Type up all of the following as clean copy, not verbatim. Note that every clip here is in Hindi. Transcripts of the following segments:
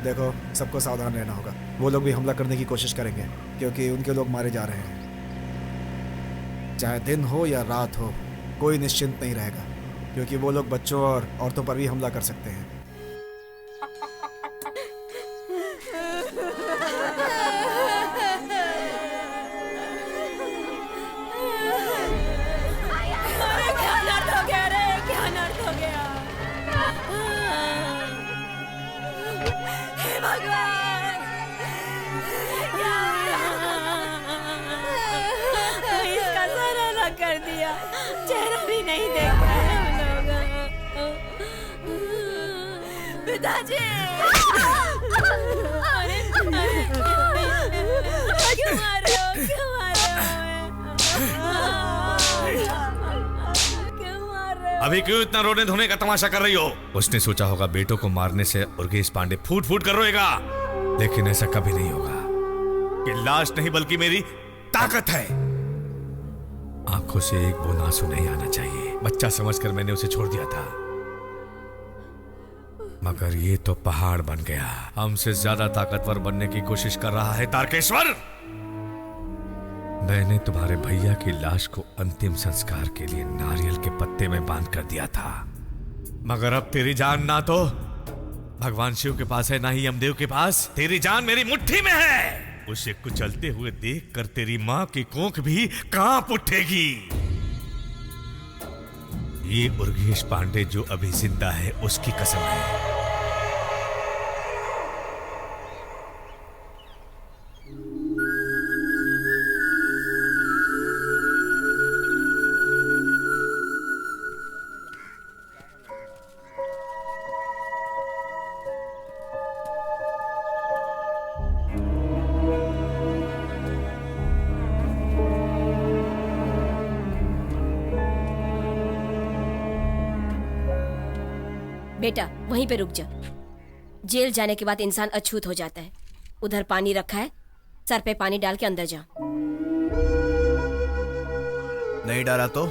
देखो, सबको सावधान रहना होगा। वो लोग भी हमला करने की कोशिश करेंगे क्योंकि उनके लोग मारे जा रहे हैं। चाहे दिन हो या रात हो, कोई निश्चिंत नहीं रहेगा क्योंकि वो लोग बच्चों और औरतों पर भी हमला कर सकते हैं। कर दिया, चेहरा भी नहीं देख रहे हम लोग। पिताजी, अरे क्यों मार रहे हो? क्यों मार रहे हो? अभी क्यों इतना रोने धोने का तमाशा कर रही हो? उसने सोचा होगा बेटों को मारने से उर्गेश पांडे फूट फूट कर रोएगा, लेकिन ऐसा कभी नहीं होगा। कि लाश नहीं बल्कि मेरी ताकत है। आंखों से एक बूंद आंसू नहीं आना चाहिए। बच्चा समझकर मैंने उसे छोड़ दिया था, मगर ये तो पहाड़ बन गया। हमसे ज्यादा ताकतवर बनने की कोशिश कर रहा है तारकेश्वर। मैंने तुम्हारे भैया की लाश को अंतिम संस्कार के लिए नारियल के पत्ते में बांध कर दिया था, मगर अब तेरी जान ना तो भगवान शिव के पास है, ना ही यमदेव के पास। तेरी जान मेरी मुट्ठी में है। उसे कुचलते हुए देखकर तेरी मां की कोख भी कांप उठेगी। ये उर्गेश पांडे जो अभी जिंदा है, उसकी कसम है। बेटा, वहीं पे रुक जा। जेल जाने के बाद इंसान अछूत हो जाता है। उधर पानी रखा है, सर पे पानी डाल के अंदर जा। नहीं डरा तो?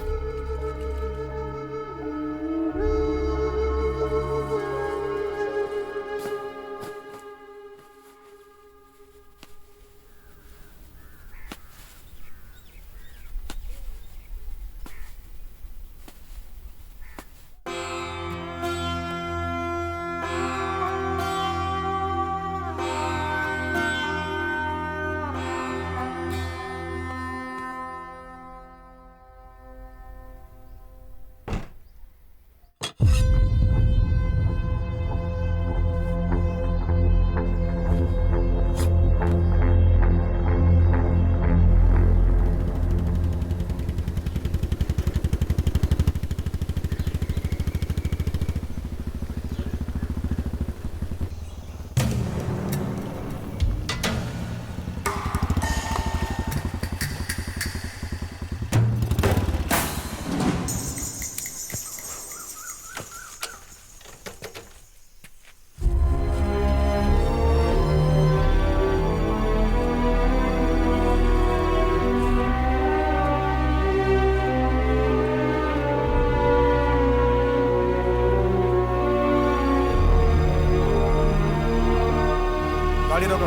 गाड़ी रोको।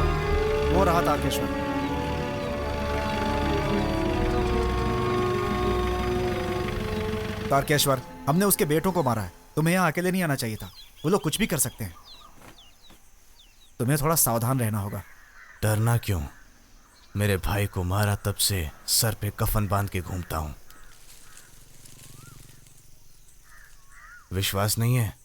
वो रहा तारकेश्वर। तारकेश्वर, हमने उसके बेटों को मारा है। तुम्हें यहाँ अकेले नहीं आना चाहिए था। वो लोग कुछ भी कर सकते हैं। तुम्हें थोड़ा सावधान रहना होगा। डरना क्यों? मेरे भाई को मारा तब से सर पे कफन बांध के घूमता हूं। विश्वास नहीं है?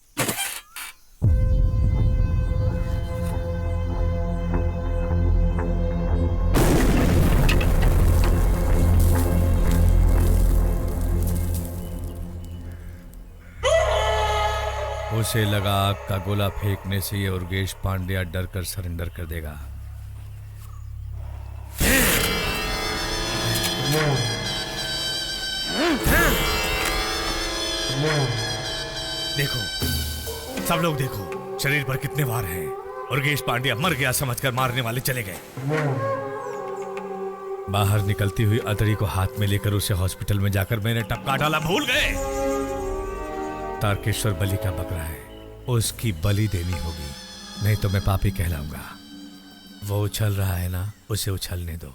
उसे लगा आग का गोला फेंकने से ये उर्गेश पांड्या डर कर सरेंडर कर देगा। देखो, सब लोग देखो, शरीर पर कितने वार हैं। उर्गेश पांड्या मर गया समझकर मारने वाले चले गए। बाहर निकलती हुई अतड़ी को हाथ में लेकर उसे हॉस्पिटल में जाकर मैंने टपका डाला, भूल गए? तारकेश्वर बलि का बकरा है, उसकी बलि देनी होगी। नहीं तो मैं पापी कहलाऊंगा। वो उछल रहा है ना, उसे उछलने दो।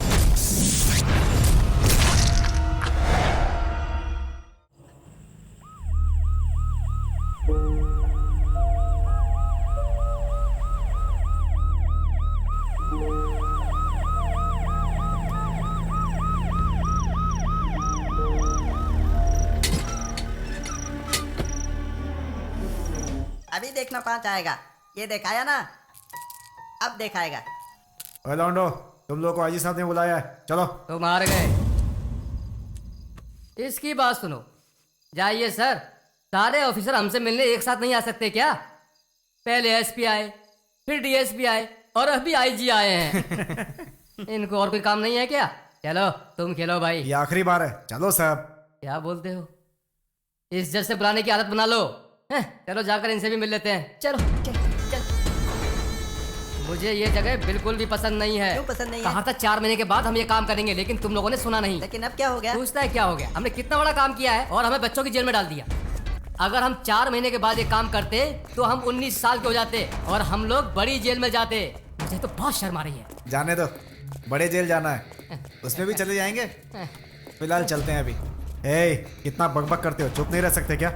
अभी देखना 5 आएगा। ये दिखाया ना, अब दिखाएगा। ओए लौंडो, तुम लोग को आईजी साहब ने बुलाया है, चलो। तुम हार गए। इसकी बात सुनो। जाइए सर, सारे ऑफिसर हमसे मिलने एक साथ नहीं आ सकते क्या? पहले एसपी आए, फिर डीएसपी आए और अभी आईजी आए हैं। इनको और कोई काम नहीं है क्या? चलो तुम खेलो भाई। ये आखिरी बार है, चलो साहब। क्या बोलते हो? इस जज से बुलाने की आदत बना लो। हैं, चलो जाकर इनसे भी मिल लेते हैं। चलो चल चल। मुझे ये जगह बिल्कुल भी पसंद नहीं है। क्यों पसंद नहीं है? कहा था 4 महीने के बाद हम ये काम करेंगे, लेकिन तुम लोगों ने सुना नहीं। लेकिन अब क्या हो गया? पूछता है क्या हो गया? हमने कितना बड़ा काम किया है और हमें बच्चों की जेल में डाल दिया। अगर हम 4 महीने के बाद ये काम करते तो हम 19 साल के हो जाते और हम लोग बड़ी जेल में जाते। मुझे तो बहुत शर्म आ रही है। जाने दो, बड़े जेल जाना है, उसमें भी चले जाएंगे। फिलहाल चलते हैं अभी। ए, कितना बकबक करते हो, चुप नहीं रह सकते क्या?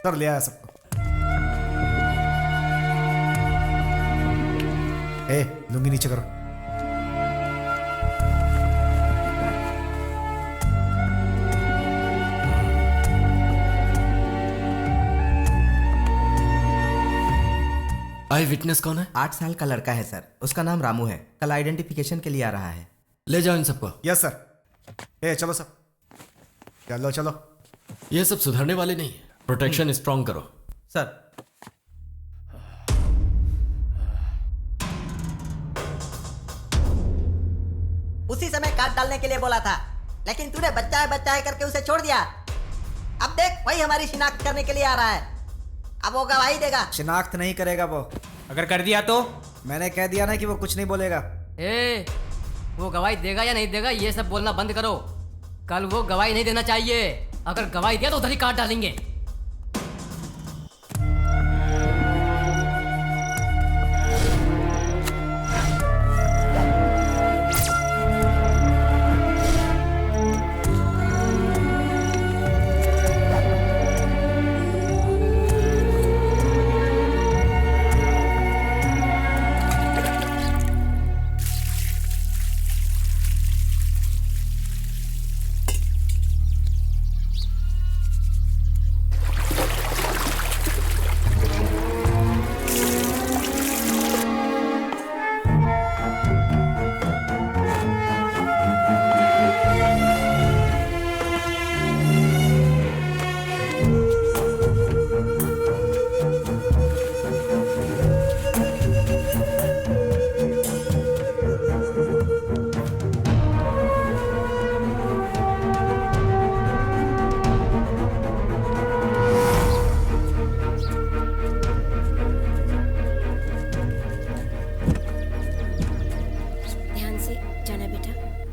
कर लिया है सबको। ए, लुंगी नीचे करो। आई विटनेस कौन है? 8 साल का लड़का है सर, उसका नाम रामू है। कल आइडेंटिफिकेशन के लिए आ रहा है। ले जाओ इन सबको। Yes sir. ए, चलो सब, चलो चलो। ये सब सुधरने वाले नहीं है। प्रोटेक्शन स्ट्रॉन्ग करो। सर उसी समय काट डालने के लिए बोला था, लेकिन तूने बच्चा है करके उसे छोड़ दिया। अब देख, वही हमारी शिनाख्त करने के लिए आ रहा है। अब वो गवाही देगा। शिनाख्त नहीं करेगा वो। अगर कर दिया तो? मैंने कह दिया ना कि वो कुछ नहीं बोलेगा। ए, वो गवाही देगा या नहीं देगा ये सब बोलना बंद करो। कल वो गवाही नहीं देना चाहिए। अगर गवाही दिया तो उधर ही काट डालेंगे।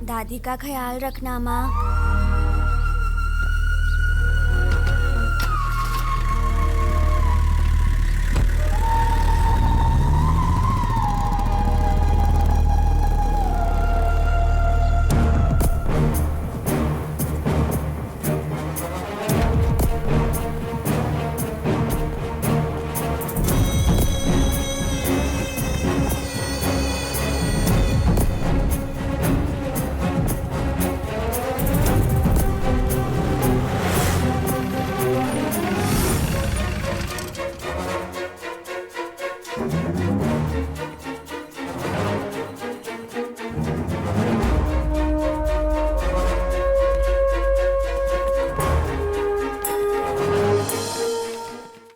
दादी का ख्याल रखना माँ।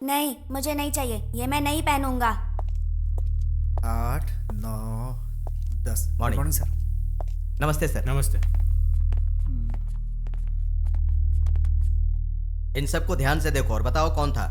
नहीं, मुझे नहीं चाहिए, ये मैं नहीं पहनूंगा। 8, 9, 10। Morning sir. नमस्ते सर। नमस्ते। इन सबको ध्यान से देखो और बताओ कौन था।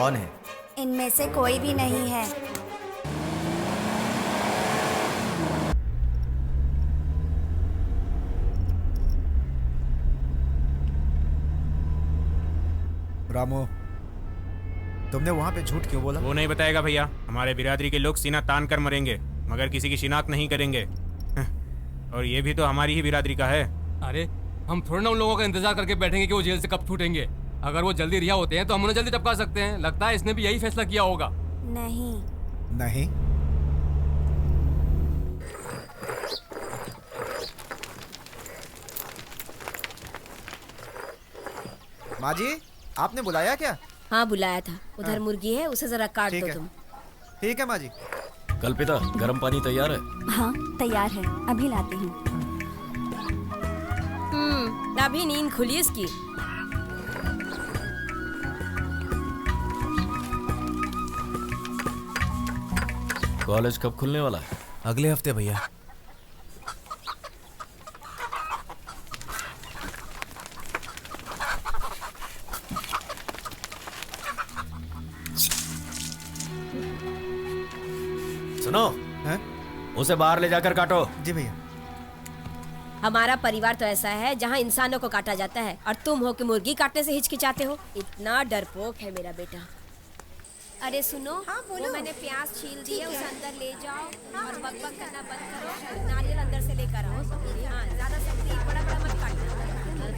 कौन है? इनमें से कोई भी नहीं है। रामू, तुमने वहां पे झूठ क्यों बोला? वो नहीं बताएगा भैया। हमारे बिरादरी के लोग सीना तान कर मरेंगे मगर किसी की शिनाख्त नहीं करेंगे। और ये भी तो हमारी ही बिरादरी का है। अरे हम थोड़ा ना उन लोगों का इंतजार करके बैठेंगे कि वो जेल से कब छूटेंगे। अगर वो जल्दी रिहा होते हैं तो हम उन्हें जल्दी टपका सकते हैं। लगता है इसने भी यही फैसला किया होगा। नहीं। नहीं? माँ जी, आपने बुलाया क्या? हाँ बुलाया था। उधर हाँ। मुर्गी है, उसे जरा काट ठीक दो है। तुम। ठीक है माँ जी। कल्पिता, गर्म पानी तैयार है? हाँ तैयार है, अभी लाती हूँ। अभी नींद खुली इसकी। कॉलेज कब खुलने वाला है? अगले हफ्ते भैया। सुनो, हैं? उसे बाहर ले जाकर काटो। जी भैया। हमारा परिवार तो ऐसा है जहाँ इंसानों को काटा जाता है और तुम हो कि मुर्गी काटने से हिचकिचाते हो। इतना डरपोक है मेरा बेटा। अरे सुनो, हाँ, वो मैंने प्याज छील दी है, उसे अंदर ले जाओ और बकबक करना बंद करो। नारियल अंदर से लेकर आओ। हाँ, ज्यादा सब्जी बड़ा बड़ा मत काटना।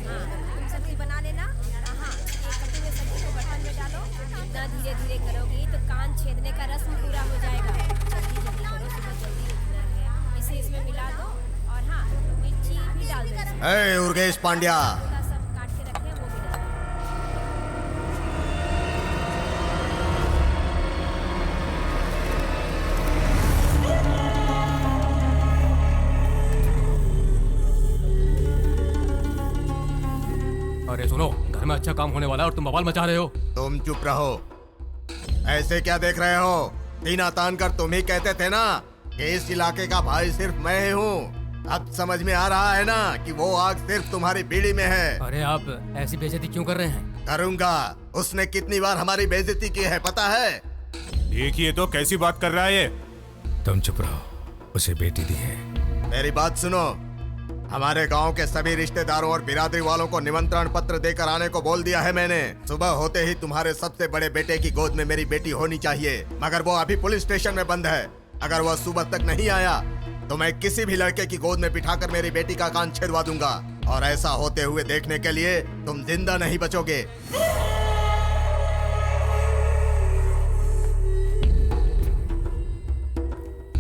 हाँ, तुम सब्जी बना लेना। हाँ, ये कटी हुई सब्जी को बर्तन में डालो। इतना धीरे धीरे करोगी तो कान छेदने का रस्म पूरा हो जाएगा। जल्दी जल्दी करो, सुबह जल्दी उठना है। इसे इसमें मिला दो और हाँ, मिर्ची भी डाल दो। उर्गेश पांड्या, सब काट के रखे हैं, वो भी डाल दो। अरे सुनो, घर में अच्छा काम होने वाला है और तुम बवाल मचा रहे हो। तुम चुप रहो। ऐसे क्या देख रहे हो? सीना तान कर तुम ही कहते थे ना कि इस इलाके का भाई सिर्फ मैं ही हूँ। अब समझ में आ रहा है ना कि वो आग सिर्फ तुम्हारी बीड़ी में है। अरे आप ऐसी बेइज्जती क्यों कर रहे हैं? करूंगा। उसने कितनी बार हमारी बेइज्जती की है पता है? देखिए तो कैसी बात कर रहा है ये। तुम चुप रहो, उसे बेटी दी है। मेरी बात सुनो। हमारे गांव के सभी रिश्तेदारों और बिरादरी वालों को निमंत्रण पत्र देकर आने को बोल दिया है मैंने। सुबह होते ही तुम्हारे सबसे बड़े बेटे की गोद में मेरी बेटी होनी चाहिए, मगर वो अभी पुलिस स्टेशन में बंद है। अगर वह सुबह तक नहीं आया तो मैं किसी भी लड़के की गोद में बिठाकर मेरी बेटी का कान छेदवा दूंगा। और ऐसा होते हुए देखने के लिए तुम जिंदा नहीं बचोगे।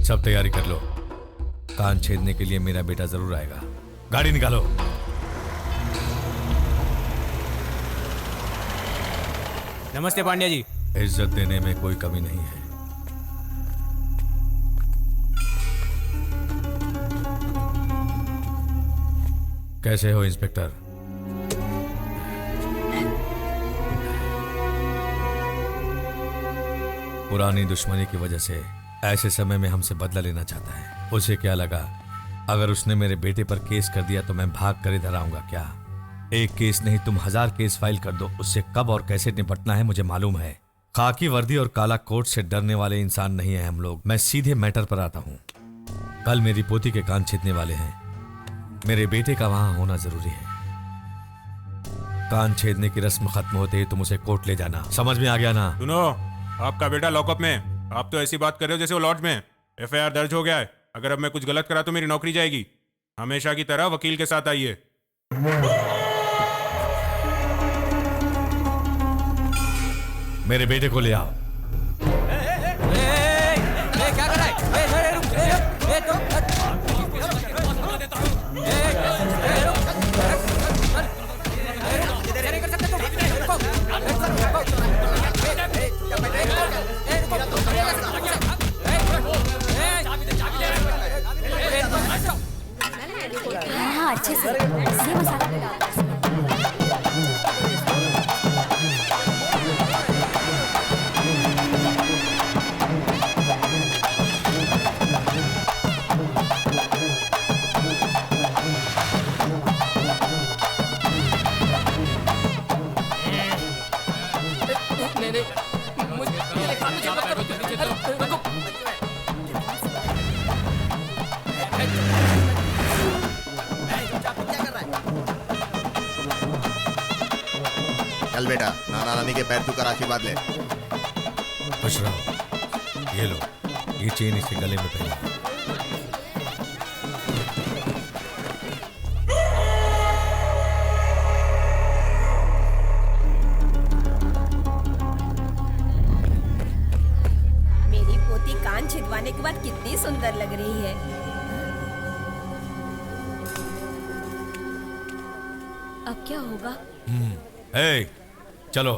सब तैयारी कर लो, कान छेदने के लिए मेरा बेटा जरूर आएगा। गाड़ी निकालो। नमस्ते पांड्या जी। इज्जत देने में कोई कमी नहीं है। कैसे हो इंस्पेक्टर? पुरानी दुश्मनी की वजह से ऐसे समय में हमसे बदला लेना चाहता है। उसे क्या लगा अगर उसने मेरे बेटे पर केस कर दिया तो मैं भाग कर इधर आऊंगा क्या? एक केस नहीं, तुम 1000 केस फाइल कर दो, उससे कब और कैसे निपटना है मुझे मालूम है। खाकी वर्दी और काला कोट से डरने वाले इंसान नहीं है हम लोग। मैं सीधे मैटर पर आता हूँ। कल मेरी पोती के कान छीदने वाले हैं, मेरे बेटे का वहां होना जरूरी है। कान छेदने की रस्म खत्म होते ही तुम उसे कोर्ट ले जाना। समझ में आ गया ना? सुनो, आपका बेटा लॉकअप में। आप तो ऐसी बात कर रहे हो जैसे वो लॉज में। FIR दर्ज हो गया है। अगर अब मैं कुछ गलत करा तो मेरी नौकरी जाएगी। हमेशा की तरह वकील के साथ आइए। मेरे बेटे को ले आओ। क्या कर रहा हाँ हाँ अच्छे से ये मसाला डालो उसमें। चल बेटा, नाना नानी के पैर छूकर आशीर्वाद ले। खुश रहो। ये लो, ये चेन इसके गले में पहना। मेरी पोती कान छिदवाने के बाद कितनी सुंदर लग रही है। अब क्या होगा? ए, चलो।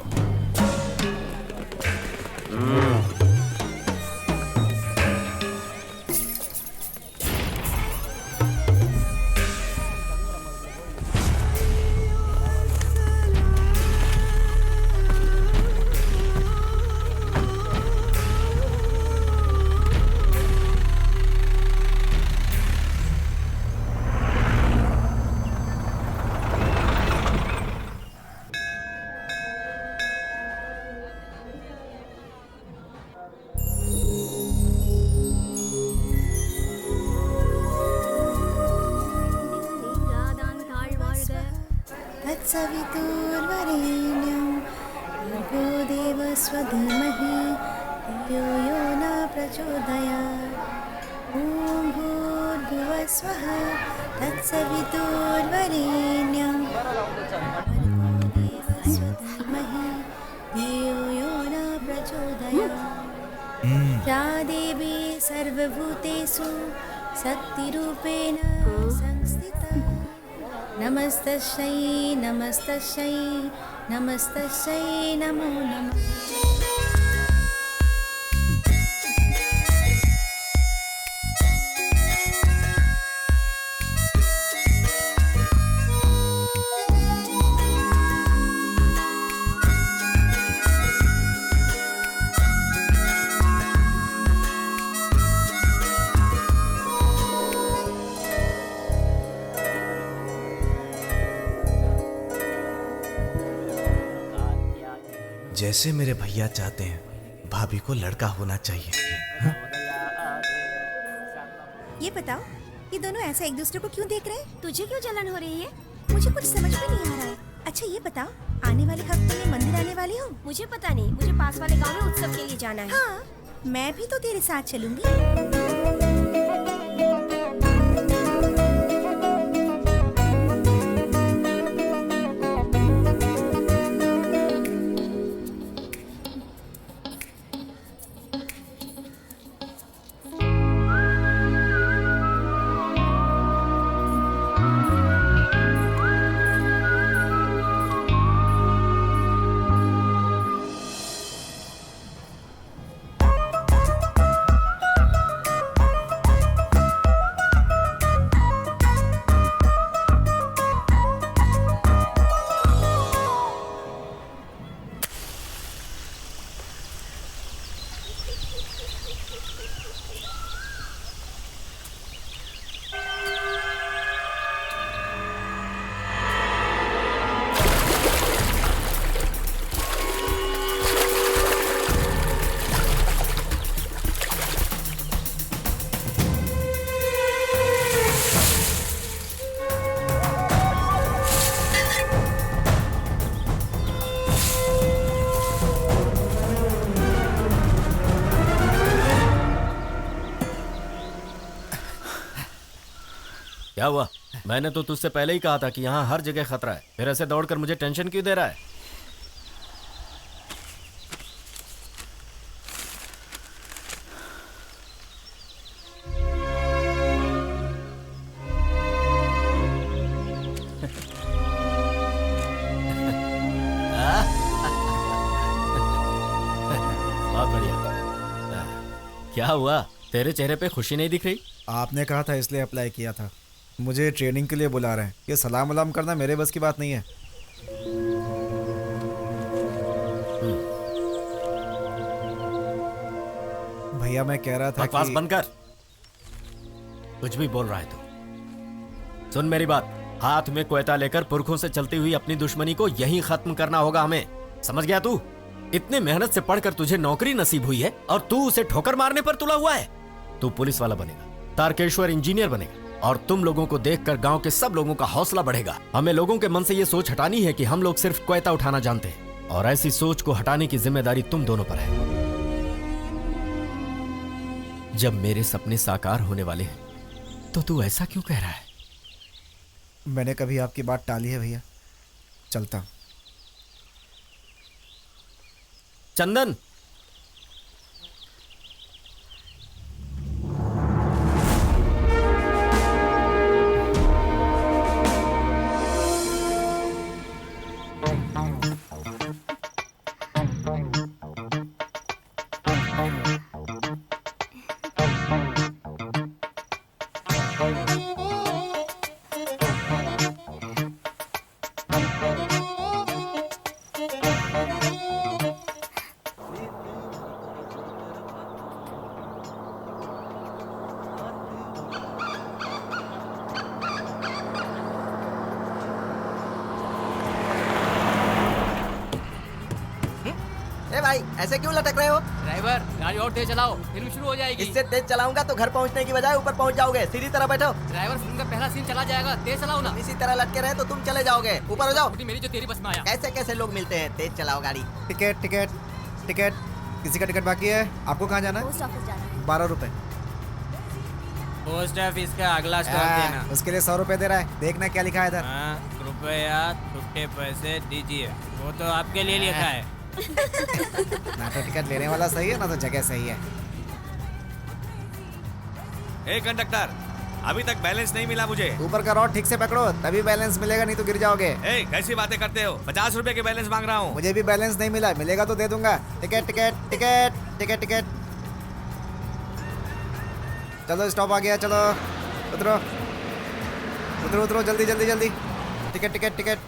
तत्सवितुर्वरेण्यं भर्गो देवस्य धीमहि धियो यो न प्रचोदयात्। ॐ भूर्भुवः स्वः तत्सवितुर्वरेण्यं भर्गो देवस्य धीमहि धियो यो न प्रचोदयात्। या देवी सर्वभूतेषु शक्तिरूपेण संस्थिता। नमस्तस्यै नमस्तस्यै नमस्तस्यै नमो नमः। जैसे मेरे भैया चाहते हैं, भाभी को लड़का होना चाहिए। हाँ? ये बताओ, ये दोनों ऐसा एक दूसरे को क्यों देख रहे हैं? तुझे क्यों जलन हो रही है? मुझे कुछ समझ में नहीं आ रहा है। अच्छा ये बताओ, आने वाले हफ्ते में मंदिर आने वाली हो? मुझे पता नहीं, मुझे पास वाले गांव में उत्सव के लिए जाना है। हाँ, मैं भी तो तेरे साथ चलूंगी। क्या हुआ? मैंने तो तुझसे पहले ही कहा था कि यहाँ हर जगह खतरा है, फिर ऐसे दौड़कर मुझे टेंशन क्यों दे रहा है? बहुत बढ़िया। क्या हुआ? तेरे चेहरे पे खुशी नहीं दिख रही? आपने कहा था इसलिए अप्लाई किया था। मुझे ट्रेनिंग के लिए बुला रहे हैं। ये सलाम वलाम करना मेरे बस की बात नहीं है। भैया मैं कह रहा था बकवास कि... बंद कर। कुछ भी बोल रहा है तू। सुन मेरी बात, हाथ में कोयता लेकर पुरखों से चलती हुई अपनी दुश्मनी को यहीं खत्म करना होगा हमें। समझ गया तू? इतने मेहनत से पढ़कर तुझे नौकरी नसीब हुई है और तू उसे ठोकर मारने पर तुला हुआ है। तू पुलिस वाला बनेगा, तारकेश्वर इंजीनियर बनेगा और तुम लोगों को देखकर गांव के सब लोगों का हौसला बढ़ेगा। हमें लोगों के मन से ये सोच हटानी है कि हम लोग सिर्फ कोयता उठाना जानते हैं। और ऐसी सोच को हटाने की जिम्मेदारी तुम दोनों पर है। जब मेरे सपने साकार होने वाले हैं तो तू ऐसा क्यों कह रहा है? मैंने कभी आपकी बात टाली है भैया, चलता हूं। चंदन, ए भाई ऐसे क्यों लटक रहे हो? ड्राइवर गाड़ी और तेज चलाओ, फिल्म शुरू हो जाएगी। इससे तेज चलाऊंगा तो घर पहुंचने की बजाय ऊपर पहुंच जाओगे। सीधी तरह बैठो। ड्राइवर फिल्म का पहला सीन चला जाएगा, तेज चलाओ ना। इसी तरह लटके रहे तो तुम चले जाओगे। ऊपर हो जाओ। मेरी जो तेरी बस में आया। कैसे कैसे लोग मिलते हैं, तेज चलाओ गाड़ी। टिकट टिकट टिकट, किसी का टिकट बाकी है? आपको कहाँ जाना है? पोस्ट ऑफिस जाना है। 12 रुपए। पोस्ट ऑफिस का अगला स्टॉप देना। उसके लिए 100 रुपए दे रहा है। देखना क्या लिखा है इधर। कृपया छुट्टे पैसे दीजिए। वो तो आपके लिए लिखा है। ना तो टिकट लेने वाला सही है, ना तो जगह सही है। ए कंडक्टर, अभी तक बैलेंस नहीं मिला मुझे। ऊपर का रॉड ठीक से पकड़ो, तभी बैलेंस मिलेगा, नहीं तो गिर जाओगे। ए, कैसी बातें करते हो? 50 रुपए के बैलेंस मांग रहा हूँ। मुझे भी बैलेंस नहीं मिला, मिलेगा तो दे दूंगा। Ticket ticket ticket ticket ticket. चलो स्टॉप आ गया, चलो उतरो उतरो उतरो, जल्दी जल्दी जल्दी। Ticket ticket ticket.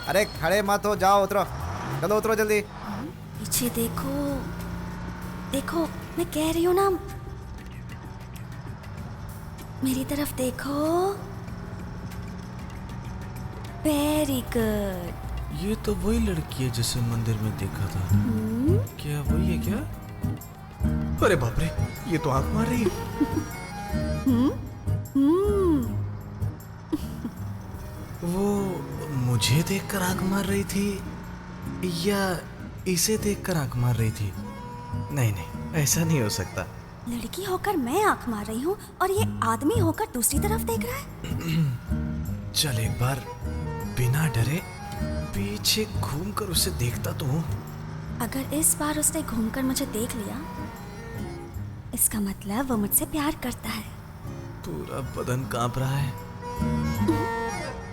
अरे खड़े मत हो, जाओ उतरो, चलो उतरो जल्दी। पीछे देखो, देखो मैं कह रही हूँ ना, मेरी तरफ देखो। Very good. ये तो वही लड़की है जिसे मंदिर में देखा था। क्या वही है क्या? अरे बाप रे, ये तो आंख मार रही है। वो मुझे देखकर आंख मार रही थी या इसे देखकर आंख मार रही थी? नहीं नहीं, ऐसा नहीं हो सकता। लड़की होकर मैं आंख मार रही हूँ और ये आदमी होकर दूसरी तरफ देख रहा है। चल एक बार बिना डरे पीछे घूमकर उसे देखता तो हूँ। अगर इस बार उसने घूमकर मुझे देख लिया, इसका मतलब वो मुझसे प्यार करता है। पूरा बदन कांप रहा है।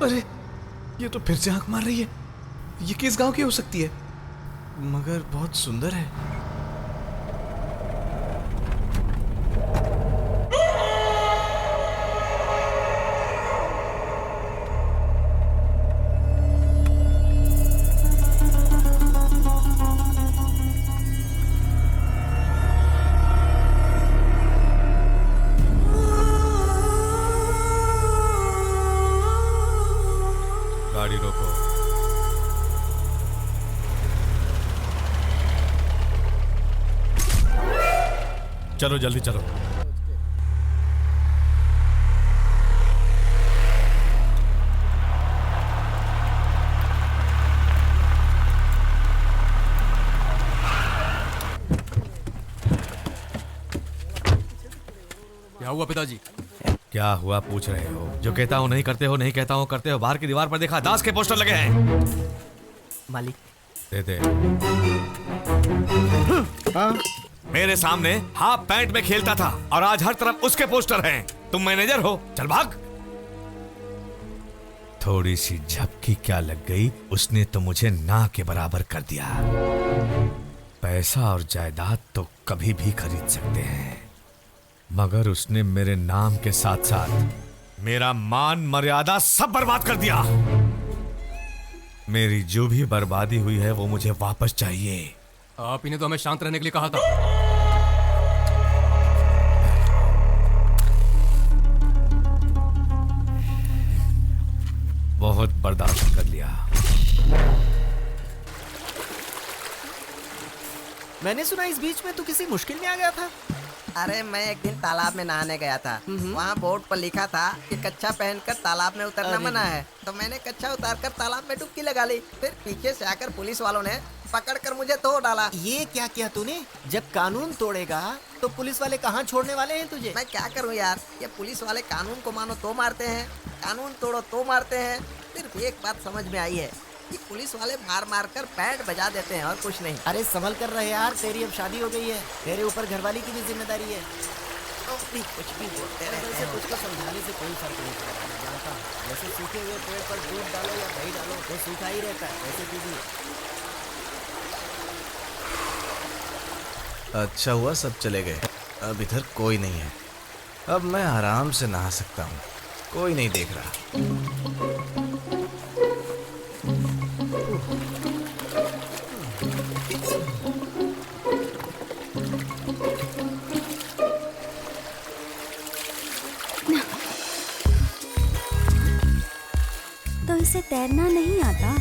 अरे ये तो फिर से आंख मार रही है। ये किस गांव की हो सकती है? मगर बहुत सुंदर है। गाड़ी रोको। चलो जल्दी चलो। क्या हुआ पिताजी? क्या हुआ पूछ रहे हो? जो कहता हूँ नहीं करते हो, नहीं कहता हूँ करते हो। बाहर की दीवार पर देखा, दास के पोस्टर लगे हैं। मालिक दे दे। मेरे सामने हाफ पैंट में खेलता था और आज हर तरफ उसके पोस्टर हैं। तुम मैनेजर हो, चल भाग। थोड़ी सी झपकी क्या लग गई, उसने तो मुझे ना के बराबर कर दिया। पैसा और जायदाद तो कभी भी खरीद सकते हैं, मगर उसने मेरे नाम के साथ साथ मेरा मान मर्यादा सब बर्बाद कर दिया। मेरी जो भी बर्बादी हुई है वो मुझे वापस चाहिए। आप ही ने तो हमें शांत रहने के लिए कहा था। बहुत बर्दाश्त कर लिया। मैंने सुना इस बीच में तू किसी मुश्किल में आ गया था। अरे मैं एक दिन तालाब में नहाने गया था। वहाँ बोर्ड पर लिखा था कि कच्छा पहनकर तालाब में उतरना मना है। तो मैंने कच्छा उतारकर तालाब में डुबकी लगा ली। फिर पीछे से आकर पुलिस वालों ने पकड़कर मुझे तोड़ डाला। ये क्या किया तूने? जब कानून तोड़ेगा तो पुलिस वाले कहाँ छोड़ने वाले हैं तुझे? मैं क्या करूं यार, ये पुलिस वाले कानून को मानो तो मारते हैं, कानून तोड़ो तो मारते हैं। सिर्फ एक बात समझ में आई है कि पुलिस वाले मार मार कर बैंड बजा देते हैं और कुछ नहीं। अरे संभल कर रहे यार, तेरी अब शादी हो गई है, तेरे ऊपर घरवाली की भी जिम्मेदारी है। तो भी कुछ भी बोलते रहते ऐसे हैं। कुछ को समझाने से कोई फर्क नहीं पड़ता, मैं जानता हूँ। जैसे सूखे हुए पेड़ पर दूध डालो या दही डालो वो सूखा ही रहता है, वैसे तू भी। अच्छा हुआ सब चले गए, अब इधर कोई नहीं है। अब मैं आराम से नहा सकता हूँ, कोई नहीं देख रहा। तो इसे तैरना नहीं आता?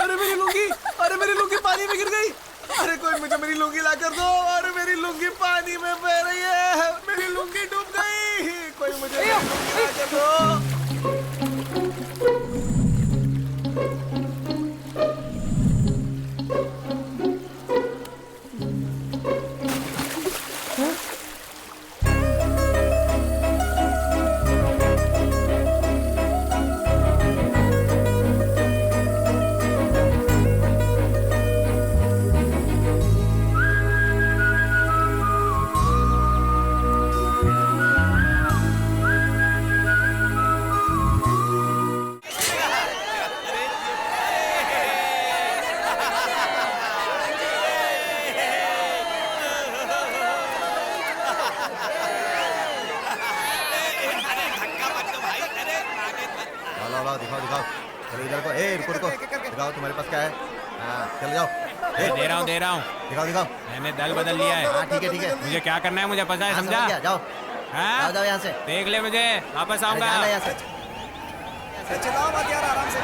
अरे मेरी लुंगी, अरे मेरी लुंगी पानी में गिर गई। अरे कोई मुझे मेरी लुंगी ला कर दो। अरे मेरी लुंगी पानी में बह रही है, मेरी लुंगी डूब गई। कोई मुझे मेरी लुंगी ला कर दो। लाओ लाओ दिखाओ दिखाओ, चलो इधर को। ए रुको रुको, दिखाओ तुम्हारे पास क्या है। हाँ चल जाओ। दे रहा हूँ दिखाओ दिखाओ। मैंने दल बदल लिया है। हाँ ठीक है ठीक है। मुझे क्या करना है मुझे पता है, हाँ, समझा? समझ गया, जाओ हाँ? जाओ जाओ यहाँ से। देख ले मुझे, वापस अरे आऊंगा। जाना यहाँ से। चलाओ मत यार, आराम से।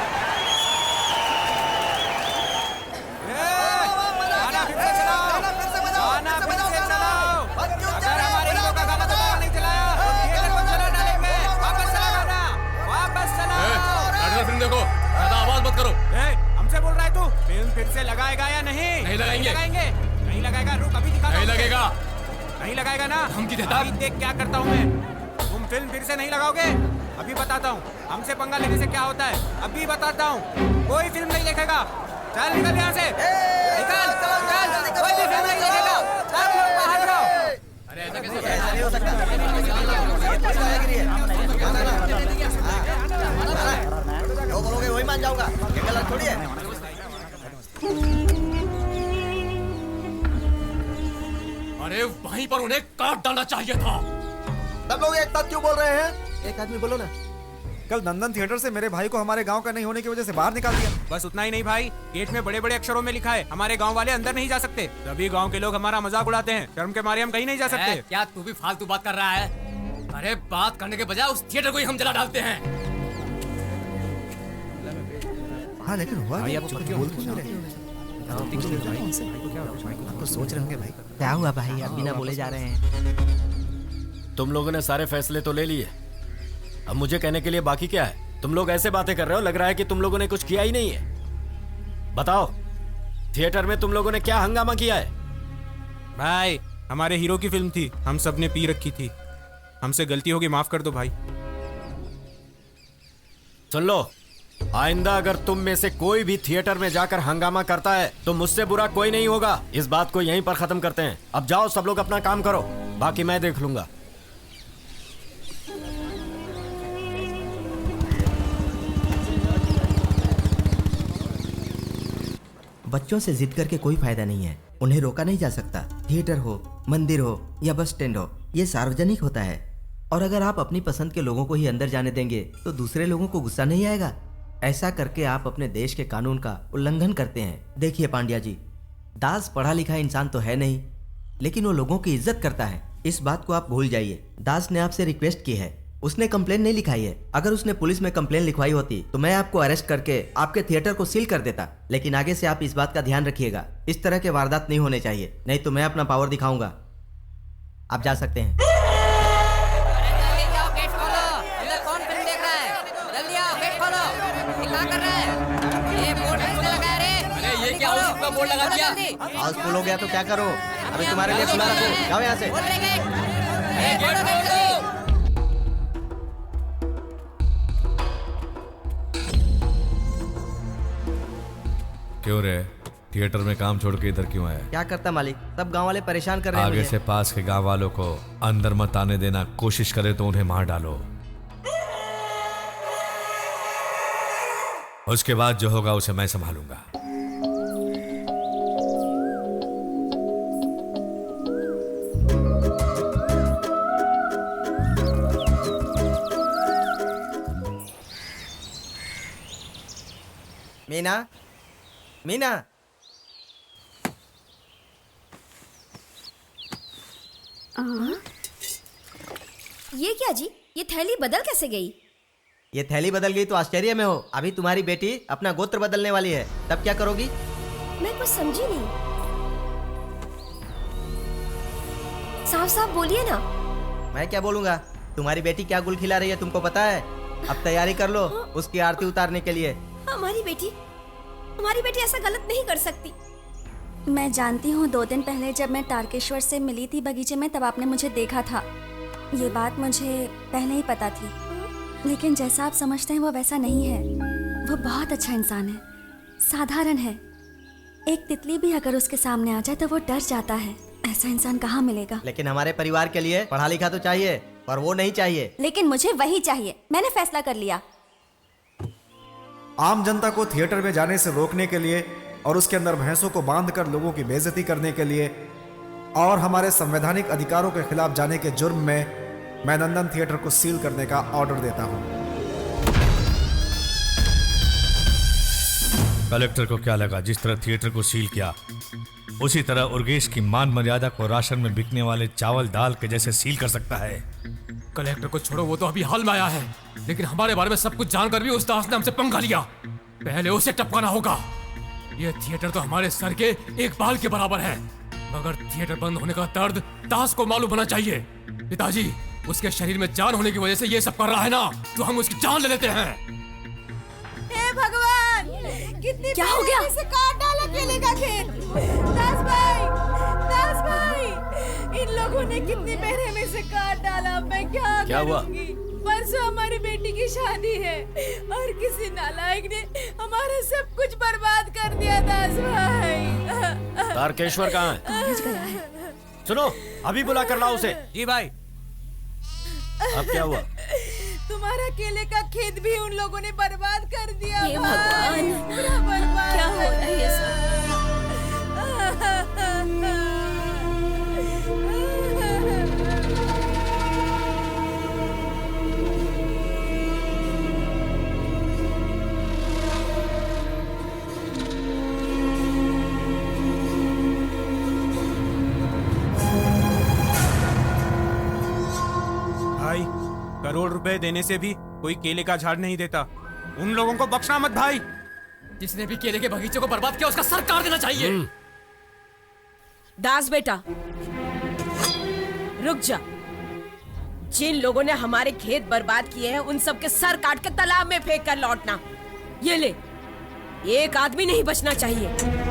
गाना फिर से चलाओ, गाना फिर से चलाओ। अगर हमारे हीरो का गाना दोबारा नहीं चलाया तो थिएटर को चला डालेंगे। वापस चला गाना, वापस चलाओ। फिल्म देखो, ज्यादा आवाज मत करो। हमसे बोल रहा है तू? फिल्म फिर से लगाएगा या नहीं? नहीं लगाएंगे। नहीं लगाएगा, रुक अभी दिखा। नहीं लगेगा। नहीं लगाएगा ना? धमकी देता। अभी देख क्या करता हूँ मैं। तुम फिल्म फिर से नहीं लगाओगे? अभी बताता हूँ हमसे पंगा लेने से क्या होता है, अभी बताता हूँ। कोई फिल्म नहीं देखेगा, चल निकल यहाँ से। निकल चल, कोई भी फिल्म नहीं देखेगा। सब लोग बाहर जाओ। अरे ऐसा कैसे? ऐसा नहीं हो सकता। ये थोड़ी दादागिरी है। गाना ना। जो बोलोगे वही मान जाऊंगा, ये गलत थोड़ी है। अरे वहीं पर उन्हें काट डालना चाहिए था। सब लोग एक साथ क्यों बोल रहे हैं? एक आदमी बोलो ना। कल नंदन थिएटर से मेरे भाई को हमारे गांव का नहीं होने की वजह से बाहर निकाल दिया। बस उतना ही नहीं भाई, गेट में बड़े बड़े अक्षरों में लिखा है हमारे गांव वाले अंदर नहीं जा सकते। सभी गांव के लोग हमारा मजाक उड़ाते हैं, शर्म के मारे हम कहीं नहीं जा सकते। क्या तू भी फालतू बात कर रहा है? अरे बात करने के बजाय उस थिएटर को ही हम जला डालते हैं। हाँ लेकिन हुआ भाई, आप बोल क्यों रहे? आपको सोच रहे होंगे भाई। क्या हुआ भाई, आप बिना बोले जा रहे हैं? तुम लोगों ने सारे फैसले तो ले लिए, अब मुझे कहने के लिए बाकी क्या है? तुम लोग ऐसे बातें कर रहे हो, लग रहा है कि तुम लोगों ने कुछ किया ही नहीं है। बताओ, थिएटर में तुम लोगों ने क्या हंगामा किया है? भाई हमारे हीरो की फिल्म थी, हम सब ने पी रखी थी, हमसे गलती होगी, माफ कर दो भाई। सुन लो, आइंदा अगर तुम में से कोई भी थिएटर में जाकर हंगामा करता है तो मुझसे बुरा कोई नहीं होगा। इस बात को यहीं पर खत्म करते हैं। अब जाओ सब लोग अपना काम करो, बाकी मैं देख लूंगा। बच्चों से जिद करके कोई फायदा नहीं है, उन्हें रोका नहीं जा सकता। थिएटर हो, मंदिर हो या बस स्टैंड हो, ये सार्वजनिक होता है। और अगर आप अपनी पसंद के लोगों को ही अंदर जाने देंगे तो दूसरे लोगों को गुस्सा नहीं आएगा। ऐसा करके आप अपने देश के कानून का उल्लंघन करते हैं। देखिए पांड्या जी, दास पढ़ा लिखा इंसान तो है नहीं, लेकिन वो लोगों की इज्जत करता है। इस बात को आप भूल जाइए। दास ने आपसे रिक्वेस्ट की है, उसने कंप्लेन नहीं लिखाई है। अगर उसने पुलिस में कंप्लेन लिखवाई होती तो मैं आपको अरेस्ट करके आपके थिएटर को सील कर देता। लेकिन आगे से आप इस बात का ध्यान रखिएगा, इस तरह के वारदात नहीं होने चाहिए, नहीं तो मैं अपना पावर दिखाऊंगा। आप जा सकते हैं। कौन फिल्म देख रहा है? जल्दी आओ, गेट खोलो। ये क्या कर रहा है? ये बोर्ड किसने लगाया रे? अरे ये क्या हाउस का बोर्ड लगा दिया? हाउस फुल हो गया तो क्या करो? अभी तुम्हारे लिए खुला रखो, जाओ यहाँ से। क्यों रे, थिएटर में काम छोड़ के इधर क्यों आया? क्या करता मालिक, सब गांव वाले परेशान कर रहे हैं आगे मुझे। से पास के गांव वालों को अंदर मत आने देना। कोशिश करे तो उन्हें मार डालो। उसके बाद जो होगा उसे मैं संभालूंगा। मीना, मीना, ये क्या जी? ये थैली बदल कैसे गई? ये थैली बदल गई तो आश्चर्य में हो? अभी तुम्हारी बेटी अपना गोत्र बदलने वाली है, तब क्या करोगी? मैं कुछ समझी नहीं। साफ साफ बोलिए ना। मैं क्या बोलूंगा? तुम्हारी बेटी क्या गुल खिला रही है तुमको पता है? अब तैयारी कर लो उसकी आरती उतारने के लिए। हमारी बेटी ऐसा गलत नहीं कर सकती। मैं जानती हूँ 2 दिन पहले जब मैं तारकेश्वर से मिली थी बगीचे में, तब आपने मुझे देखा था। ये बात मुझे पहले ही पता थी, लेकिन जैसा आप समझते हैं वो वैसा नहीं है। वो बहुत अच्छा इंसान है, साधारण है। एक तितली भी अगर उसके सामने आ जाए तो वो डर जाता है। ऐसा इंसान कहाँ मिलेगा? लेकिन हमारे परिवार के लिए पढ़ा लिखा तो चाहिए, पर वो नहीं चाहिए। लेकिन मुझे वही चाहिए, मैंने फैसला कर लिया। आम जनता को थिएटर में जाने से रोकने के लिए और उसके अंदर भैंसों को बांधकर लोगों की बेइज्जती करने के लिए और हमारे संवैधानिक अधिकारों के खिलाफ जाने के जुर्म में मैं नंदन थिएटर को सील करने का ऑर्डर देता हूं। कलेक्टर को क्या लगा जिस तरह थिएटर को सील किया, उसी तरह उर्गेश की मान मर्यादा को राशन में बिकने वाले चावल दाल के जैसे सील कर सकता है? कलेक्टर को छोड़ो, वो तो अभी हाल में आया है, लेकिन हमारे बारे में सब कुछ जानकर भी उस दास ने हमसे पंगा लिया। पहले उसे टपकाना होगा। ये थिएटर तो हमारे सर के एक बाल के बराबर है, मगर थिएटर बंद होने का दर्द दास को मालूम होना चाहिए। पिताजी, उसके शरीर में जान होने की वजह से ये सब कर रहा है ना, तो हम उसकी जान ले लेते हैं। हे भगवान, कितनी क्या हो गया? से काट डाला केले का खेत। दास भाई, इन लोगों ने कितनी बेरहमी में से काट डाला। मैं क्या हुआ? परसों हमारी बेटी की शादी है और किसी नालायक ने हमारा सब कुछ बर्बाद कर दिया। दास भाई, तारकेश्वर कहाँ है? सुनो, अभी बुला कर लाओ उसे। जी भाई। अब क्या हुआ? तुम्हारा केले का खेत भी उन लोगों ने बर्बाद कर दिया। हे भगवान, पूरा बर्बाद क्या हो रहा है ये सब? भाई, करोड़ रुपए देने से भी कोई केले का झाड़ नहीं देता। उन लोगों को बख्शना मत भाई। जिसने भी केले के बगीचे को बर्बाद किया उसका सर काट देना चाहिए। दास बेटा, रुक जा। जिन लोगों ने हमारे खेत बर्बाद किए हैं उन सब के सर काट के तालाब में फेंक कर लौटना। ये ले, एक आदमी नहीं बचना चाहिए।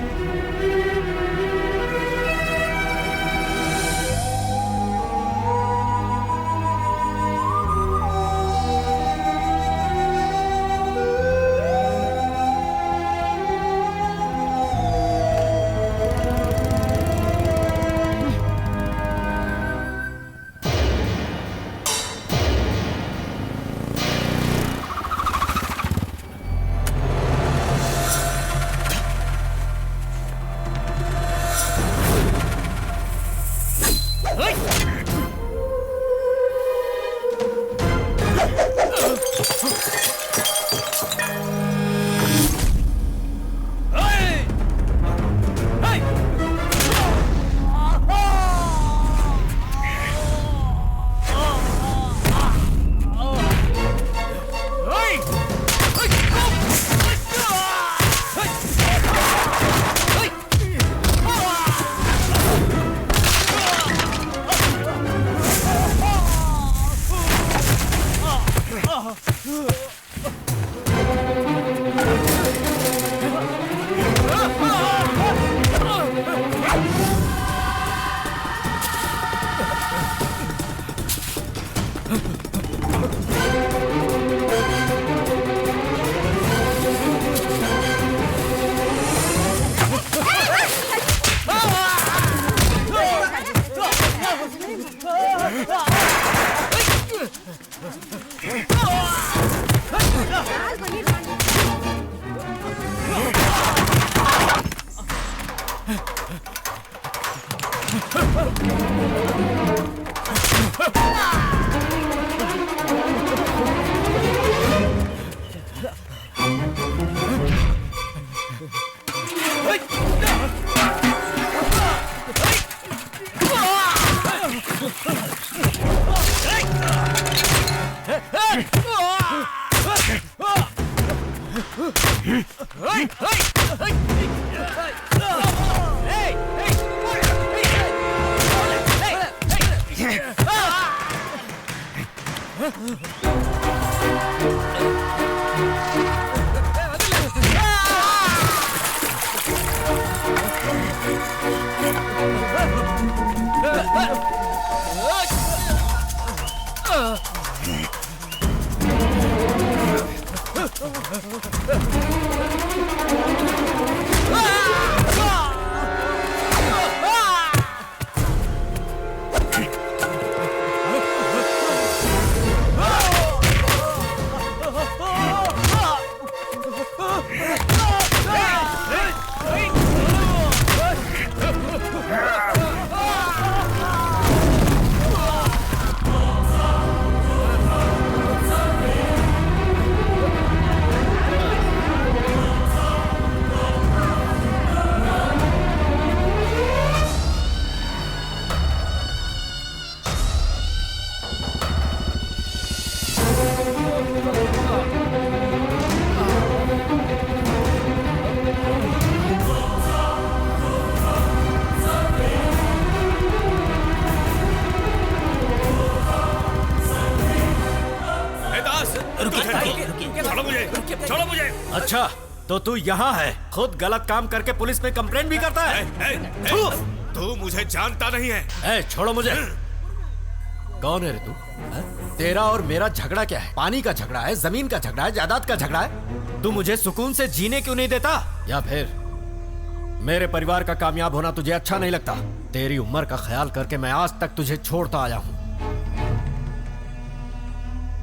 अच्छा तो तू यहाँ है, खुद गलत काम करके पुलिस में कंप्लेंट भी करता है। तू मुझे जानता नहीं है। छोड़ो मुझे। कौन है रे तू? तेरा और मेरा झगड़ा क्या है? पानी का झगड़ा है, जमीन का झगड़ा है, जायदाद का झगड़ा है। तू मुझे सुकून से जीने क्यों नहीं देता? या फिर मेरे परिवार का कामयाब होना तुझे अच्छा नहीं लगता? तेरी उम्र का ख्याल करके मैं आज तक तुझे छोड़ता आया हूँ।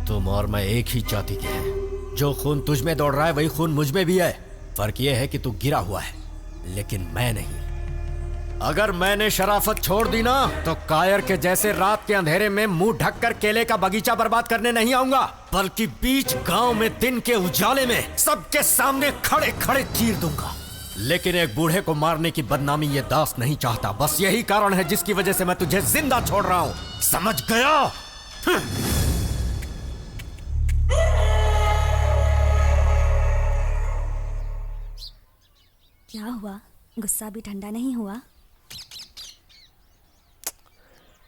तुम और मैं एक ही जाति के हैं। जो खून तुझ में दौड़ रहा है वही खून मुझ में भी है। फर्क यह है कि तू गिरा हुआ है, लेकिन मैं नहीं। अगर मैंने शराफत छोड़ दी ना तो कायर के जैसे रात के अंधेरे में मुंह ढककर केले का बगीचा बर्बाद करने नहीं आऊंगा, बल्कि बीच गांव में दिन के उजाले में सबके सामने खड़े खड़े चीर दूंगा। लेकिन एक बूढ़े को मारने की बदनामी ये दास नहीं चाहता। बस यही कारण है जिसकी वजह से मैं तुझे जिंदा छोड़ रहा हूं। समझ गया? क्या हुआ? गुस्सा भी ठंडा नहीं हुआ?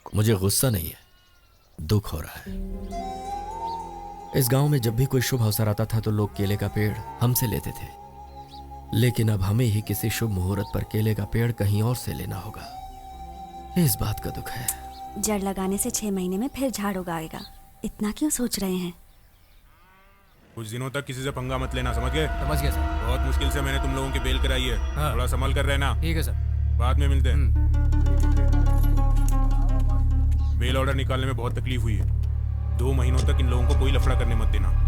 मुझे गुस्सा नहीं है, दुख हो रहा है। इस गांव में जब भी कोई शुभ अवसर आता था तो लोग केले का पेड़ हमसे लेते थे, लेकिन अब हमें ही किसी शुभ मुहूर्त पर केले का पेड़ कहीं और से लेना होगा। इस बात का दुख है। जड़ लगाने से 6 महीने में फिर झाड़ उगाएगा। इतना क्यों सोच रहे हैं? कुछ दिनों तक किसी से पंगा मत लेना, समझ गए? समझ गया सर। बहुत मुश्किल से मैंने तुम लोगों की बेल कराई है। हाँ। थोड़ा संभल कर रहना। ठीक है सर। बाद में मिलते हैं। बेल ऑर्डर निकालने में बहुत तकलीफ हुई है। 2 महीनों तक इन लोगों को कोई लफड़ा करने मत देना।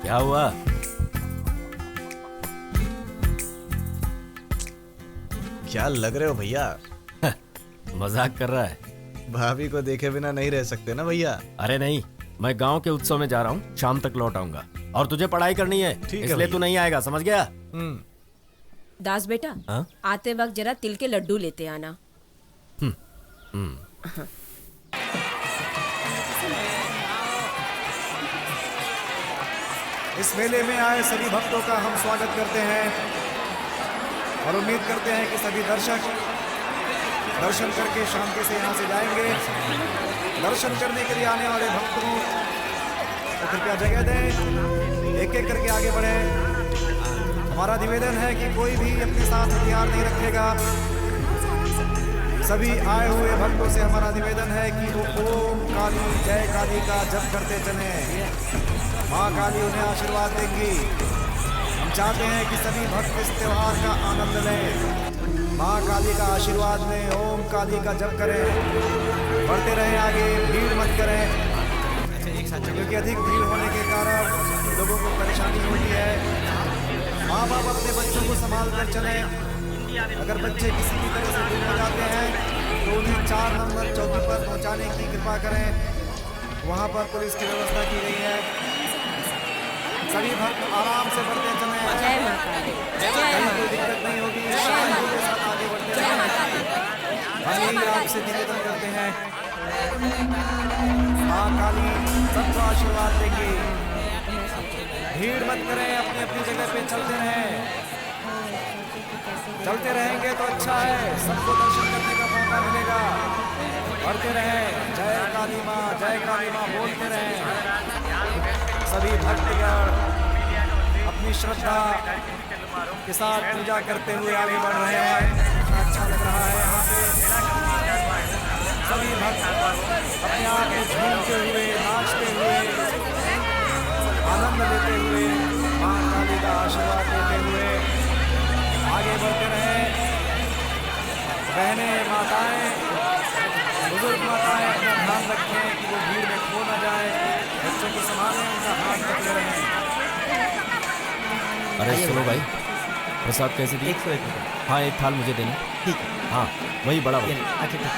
क्या हुआ? क्या लग रहे हो भैया? मजाक कर रहा है। भाभी को देखे बिना नहीं रह सकते ना भैया। अरे नहीं, मैं गांव के उत्सव में जा रहा हूँ, शाम तक लौट आऊंगा। और तुझे पढ़ाई करनी है, इसलिए तू नहीं आएगा, समझ गया? दास बेटा, हाँ? आते वक्त जरा तिल के लड्डू लेते आना। इस मेले में आए सभी भक्तों का हम स्वागत करते हैं और उम्मीद करते हैं कि सभी दर्शक दर्शन करके शांति से यहाँ से जाएंगे। दर्शन करने के लिए आने वाले भक्तों को कृपया जगह दें, एक एक करके आगे बढ़ें। हमारा निवेदन है कि कोई भी अपने साथ हथियार नहीं रखेगा। सभी आए हुए भक्तों से हमारा निवेदन है कि वो ओम काली जय काली का जप करते चले। माँ काली उन्हें आशीर्वाद देंगी। हम चाहते हैं कि सभी भक्त इस त्योहार का आनंद लें, माँ काली का आशीर्वाद लें, ओम काली का जप करें, बढ़ते रहें आगे, भीड़ मत करें, क्योंकि अधिक भीड़ होने के कारण लोगों को परेशानी होती है। माँ बाप अपने बच्चों को संभाल कर चलें। अगर बच्चे किसी भी तरह से गुम हो जाते हैं तो उन्हें 4 नंबर चौकी पर पहुंचाने की कृपा करें। वहां पर पुलिस की व्यवस्था की गई है। सभी भक्त आराम से बढ़ते चलें, कहीं कोई दिक्कत नहीं होगी, शांति के साथ आगे बढ़ते रहें। हम यही आपसे निवेदन करते हैं। माँ काली सबको आशीर्वाद देंगी। भीड़ मत करें, अपनी अपनी जगह पे चलते रहें। चलते रहेंगे तो अच्छा है, सबको दर्शन करने का मौका मिलेगा। बढ़ते रहें, जय काली माँ बोलते रहें। सभी भक्तगण अपनी श्रद्धा के साथ पूजा करते हुए आगे बढ़ रहे हैं। अच्छा लग रहा है यहाँ पे। सभी भक्त अपने आप में झूमते हुए, नाचते हुए, आनंद लेते हुए, माँ काली का आशीर्वाद लेते हुए आगे बढ़ते रहे। बहनें, माताएं, बुजुर्ग माताएं अपना ध्यान रखें कि वो भीड़ में खो न जाए। बच्चों को संभालें, उनका हाथ पकड़े रहें। अरे सुनो भाई, प्रसाद कैसे दिए? 101 रुपये। हाँ, एक थाल मुझे देना। ठीक है। हाँ, वही बड़ा वाला। अच्छा ठीक है।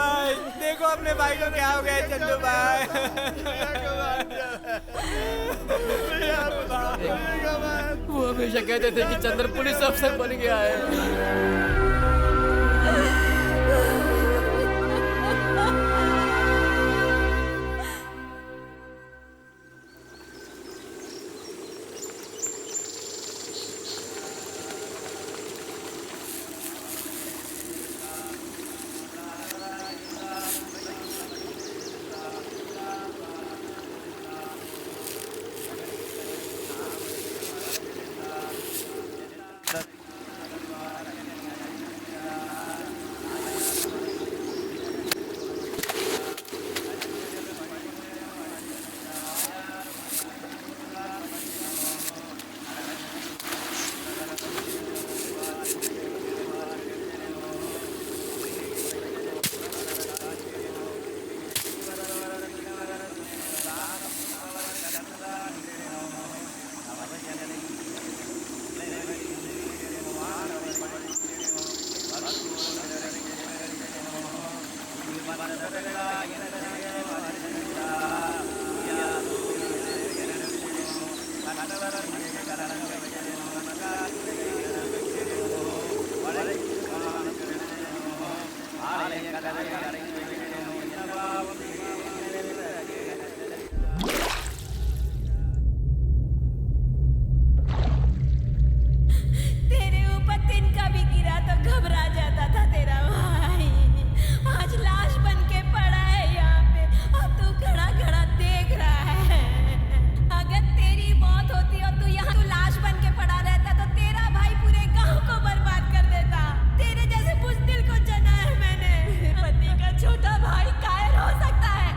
भाई, देखो अपने भाई को क्या हो गया है चंदू भाई। वो हमेशा कहते थे कि चंद्र पुलिस अफसर बन गया है। तेरे ऊपर तिनका भी गिरा तो घबरा जाता था तेरा भाई। आज लाश बन के पड़ा है यहाँ पे और तू खड़ा खड़ा देख रहा है। अगर तेरी मौत होती और तू यहाँ लाश बन के पड़ा रहता तो तेरा भाई पूरे गांव को बर्बाद कर देता। तेरे जैसे बुज़दिल को जना है मैंने। पति का छोटा भाई कायर हो सकता है,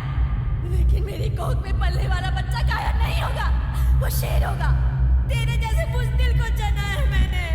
लेकिन मेरी कोख में पलने वाला बच्चा कायर नहीं होगा, वो शेर होगा। तेरे जैसे बुज़दिल को जना है मैंने।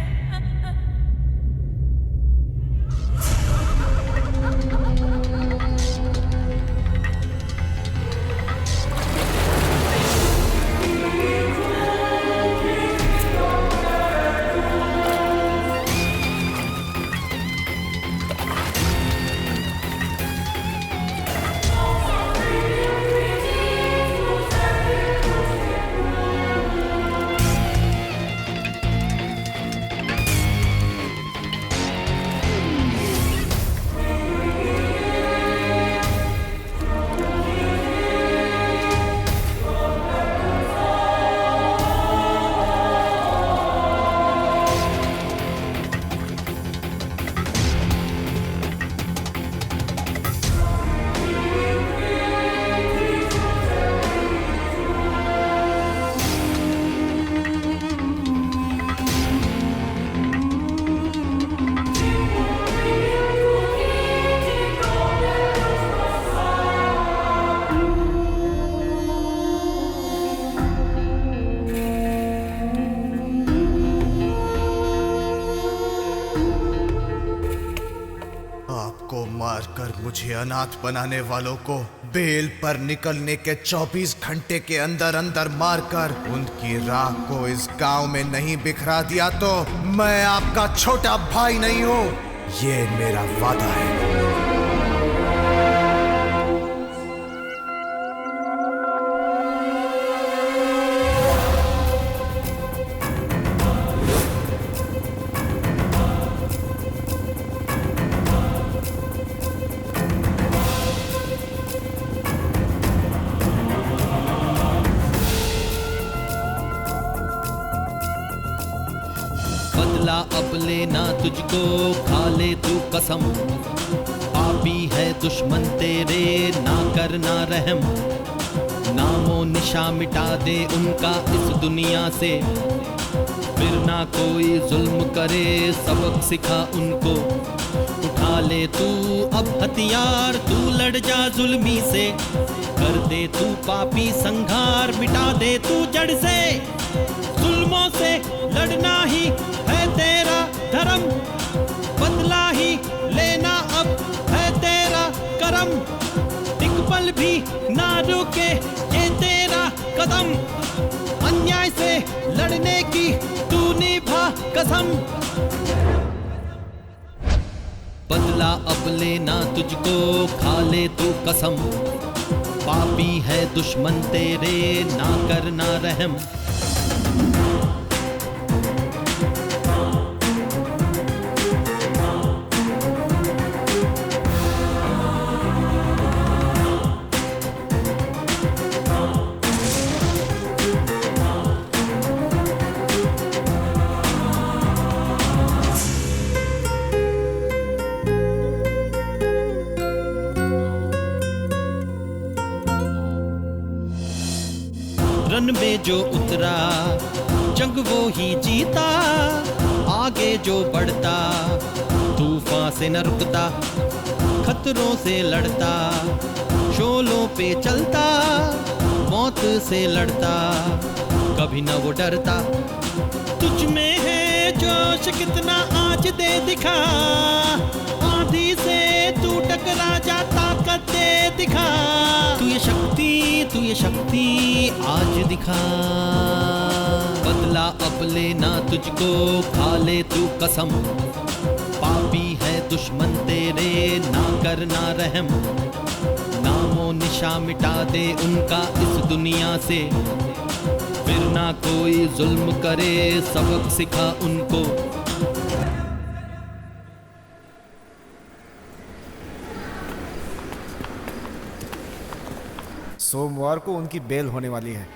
मारकर मुझे अनाथ बनाने वालों को बेल पर निकलने के 24 घंटे के अंदर अंदर मारकर उनकी राख को इस गांव में नहीं बिखरा दिया तो मैं आपका छोटा भाई नहीं हूं, ये मेरा वादा है। अब लेना तुझको, खा ले तू कसम, पापी है दुश्मन तेरे, ना करना रहम। नामो निशा मिटा दे उनका इस दुनिया से, फिर ना कोई जुल्म करे, सबक सिखा उनको। उठा ले तू अब हथियार, तू लड़ जा जुल्मी से, कर दे तू पापी संघार, मिटा दे तू जड़ से। जुल्मों से लड़ना ही है तेरा धर्म, बदला ही लेना अब है तेरा करम। एक पल भी ना रुके ये तेरा कदम, अन्याय से लड़ने की तू निभा कसम। बदला अब लेना तुझको, खा ले तू कसम। पापी है दुश्मन तेरे, ना करना रहम। रन में जो उतरा जंग वो ही जीता, आगे जो बढ़ता तूफान से न रुकता, खतरों से लड़ता, शोलों पे चलता, मौत से लड़ता, कभी न वो डरता। तुझ में है जोश कितना आज दे दिखा, आंधी से तू टकरा जा, ताकत दे दिखा। तू ये शक्ति आज दिखा। बदला अब लेना तुझको, खा ले तू कसम। पापी है दुश्मन तेरे, ना करना रहम। नामो निशा मिटा दे उनका इस दुनिया से, फिर ना कोई जुल्म करे, सबक सिखा उनको। सोमवार को उनकी बेल होने वाली है।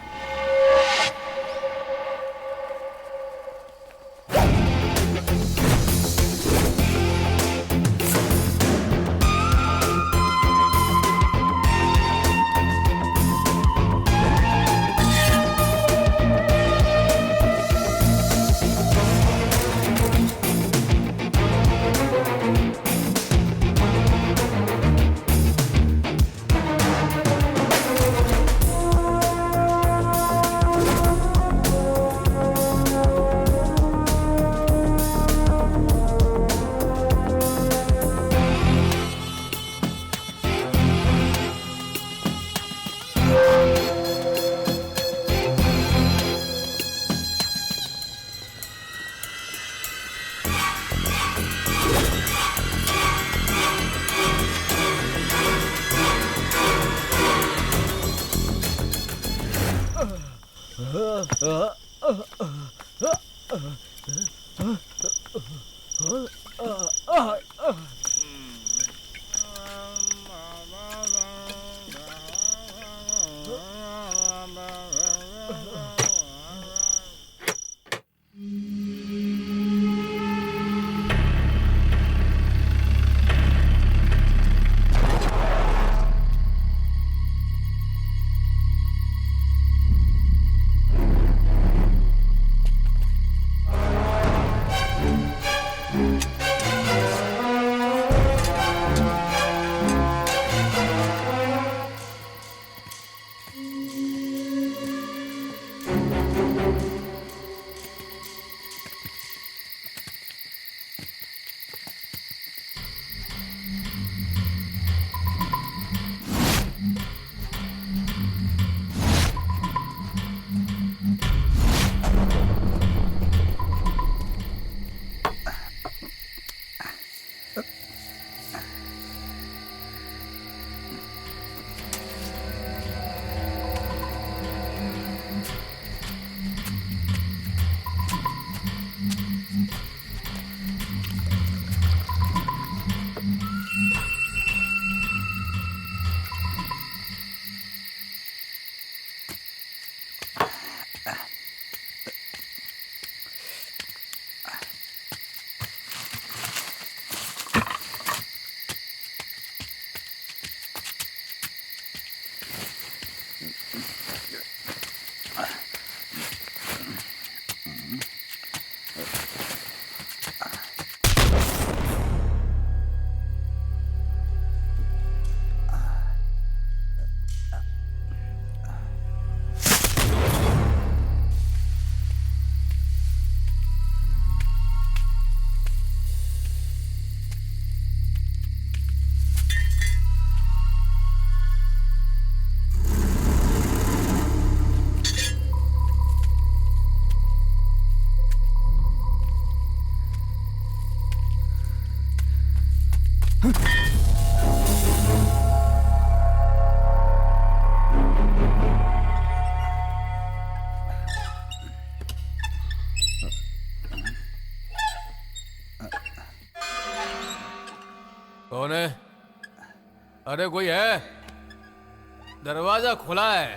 कौन है? अरे कोई है? दरवाजा खुला है।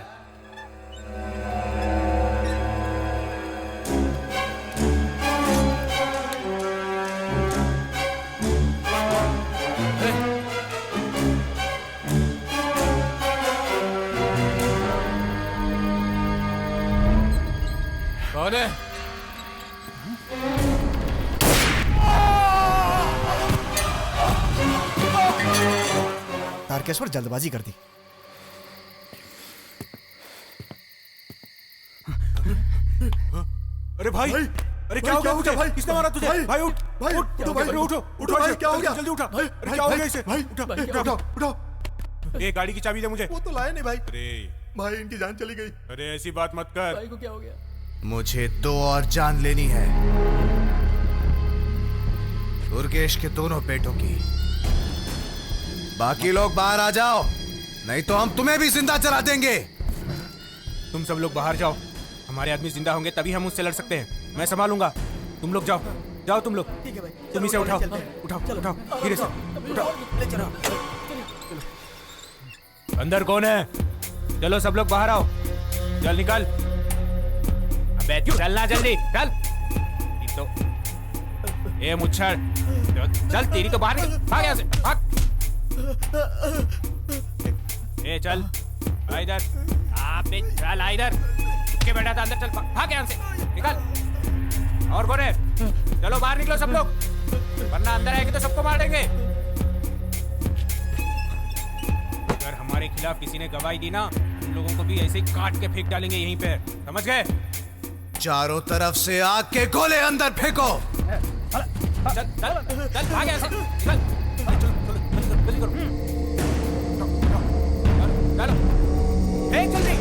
कौन है? तारकेश्वर जल्दबाजी कर दी। अरे भाई, अरे क्या हो गया मुझे? किसने मारा तुझे? भाई उठ, भाई उठ, उठो, उठो भाई, क्या हो गया? जल्दी उठा। अरे क्या हो गया इसे? भाई उठो। ये गाड़ी की चाबी दे मुझे। वो तो लाए नहीं भाई। अरे भाई इनकी जान चली गई। अरे ऐसी बात मत कर। भाई को क्या हो गया? मुझे 2 और जान लेनी है, दुर्गेश के दोनों बेटों की। बाकी लोग बाहर आ जाओ, नहीं तो हम तुम्हें भी जिंदा जला देंगे। तुम सब लोग बाहर जाओ, हमारे आदमी जिंदा होंगे तभी हम उससे लड़ सकते हैं। मैं संभालूंगा, तुम लोग जाओ। जाओ तुम लोग। ठीक है भाई। तुम इसे उठाओ, उठाओ, धीरे से उठाओ। ले चलो। अंदर कौन है? चलो सब लोग बाहर आओ। चल निकल। अबे चलना जल्दी, चल। तो ए मुच्छर, चल तेरी तो बाहर निकल, भाग यहाँ से, भाग। ए चल, आ इधर। अबे चल आ इधर। के बैठा था अंदर, चल भाग यहाँ से, निकल। और कौन है? चलो बाहर निकलो सब लोग, वरना अंदर आएंगे तो सबको मार देंगे। अगर हमारे खिलाफ किसी ने गवाही दी ना, उन लोगों को भी ऐसे ही काट के फेंक डालेंगे यहीं पे, समझ गए? चारों तरफ से आग के गोले अंदर फेंको। चल चल चल भाग यहाँ से, चल जल्दी करो, चलो फेंक जल्दी।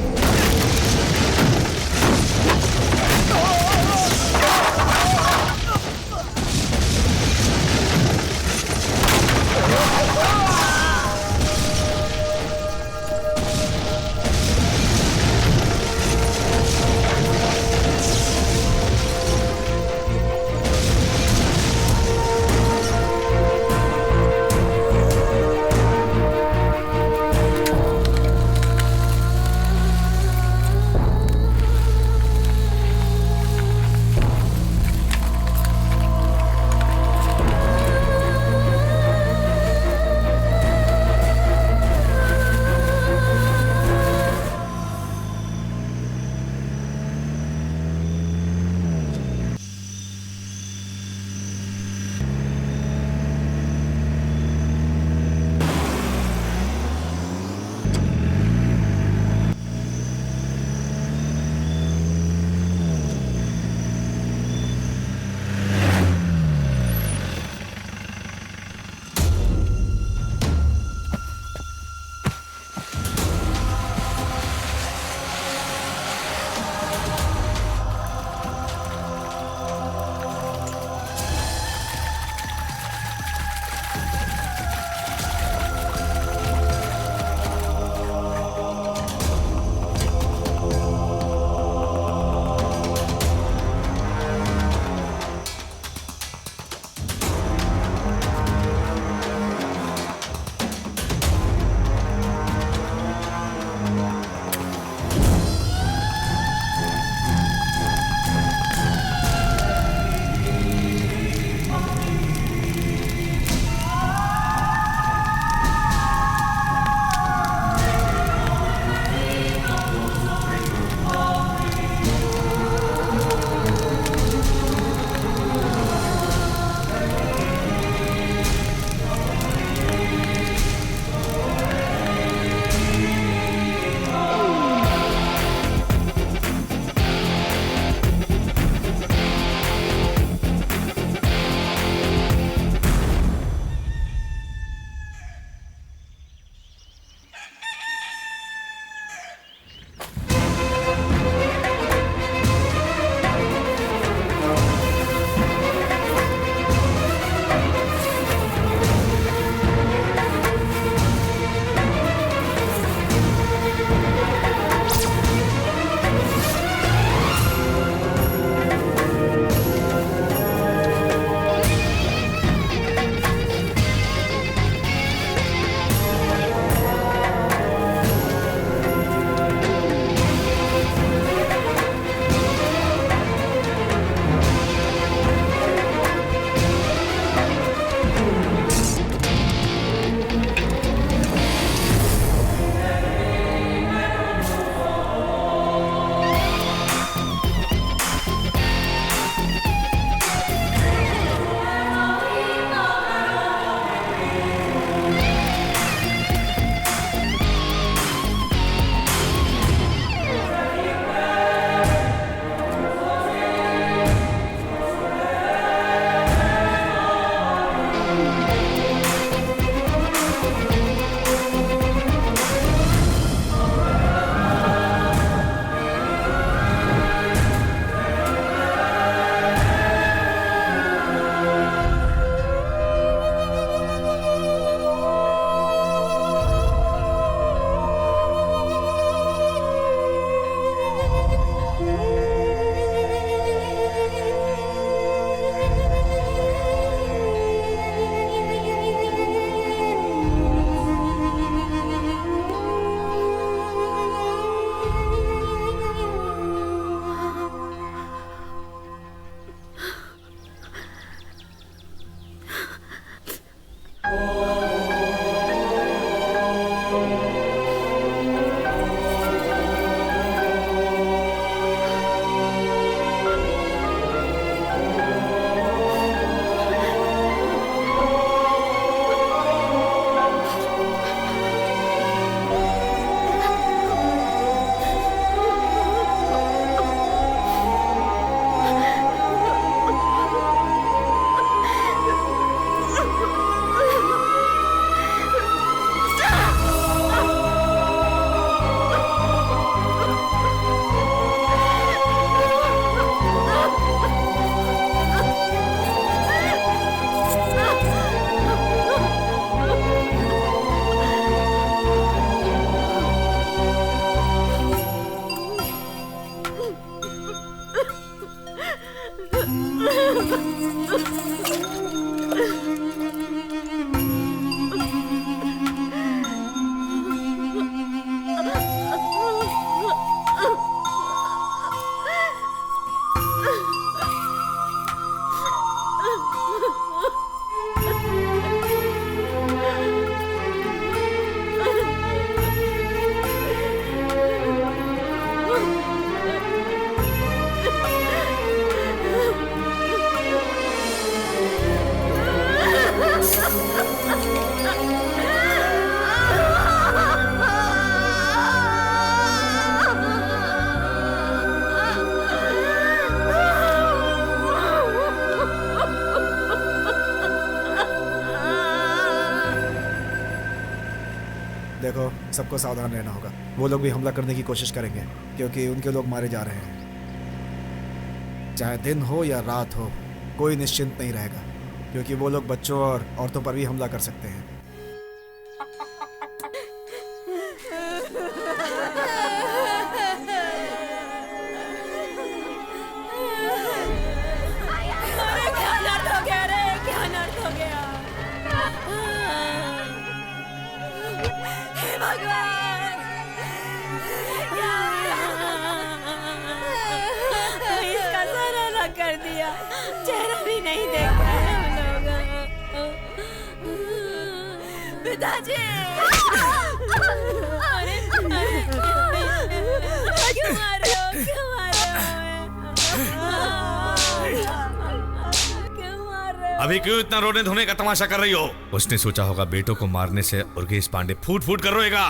देखो, सबको सावधान रहना होगा। वो लोग भी हमला करने की कोशिश करेंगे क्योंकि उनके लोग मारे जा रहे हैं। चाहे दिन हो या रात हो, कोई निश्चिंत नहीं रहेगा क्योंकि वो लोग बच्चों और औरतों पर भी हमला कर सकते हैं। क्या नर्द हो गया रे, क्या नर्द हो गया। हे भगवान, क्या इसका सर अलग कर दिया, चेहरा भी नहीं देख रहे हम लोग। पिताजी, अरे क्यों मार रहे हो, क्यों मार रहे हो? अभी क्यों इतना रोने धोने का तमाशा कर रही हो? उसने सोचा होगा बेटों को मारने से उर्गेश पांडे फूट फूट कर रोएगा,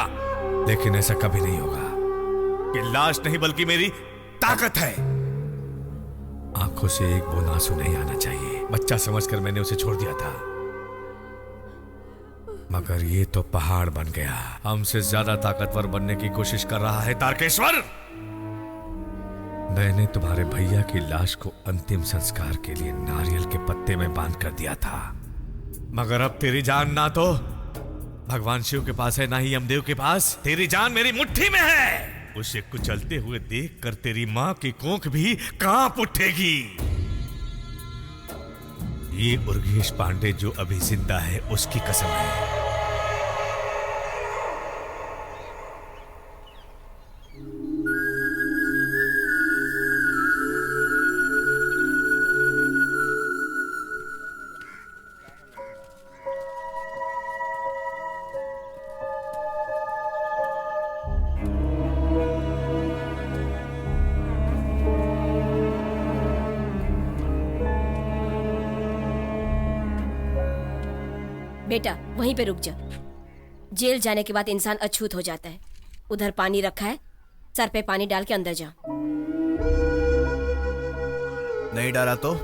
लेकिन ऐसा कभी नहीं होगा। कि लाश नहीं बल्कि मेरी ताकत है। आंखों से एक बूंद आंसू नहीं आना चाहिए। बच्चा समझकर मैंने उसे छोड़ दिया था, मगर ये तो पहाड़ बन गया। हमसे ज्यादा ताकतवर बनने की कोशिश कर रहा है तारकेश्वर। मैंने तुम्हारे भैया की लाश को अंतिम संस्कार के लिए नारियल के पत्ते में बांध कर दिया था, मगर अब तेरी जान ना तो भगवान शिव के पास है, ना ही यमदेव के पास। तेरी जान मेरी मुट्ठी में है। उसे कुचलते हुए देखकर तेरी मां की कोख भी कांप उठेगी। ये उर्गेश पांडे जो अभी जिंदा है, उसकी कसम है। बेटा, वहीं पे रुक जा। जेल जाने के बाद इंसान अछूत हो जाता है। उधर पानी रखा है, सर पे पानी डाल के अंदर जा। नहीं डाला तो?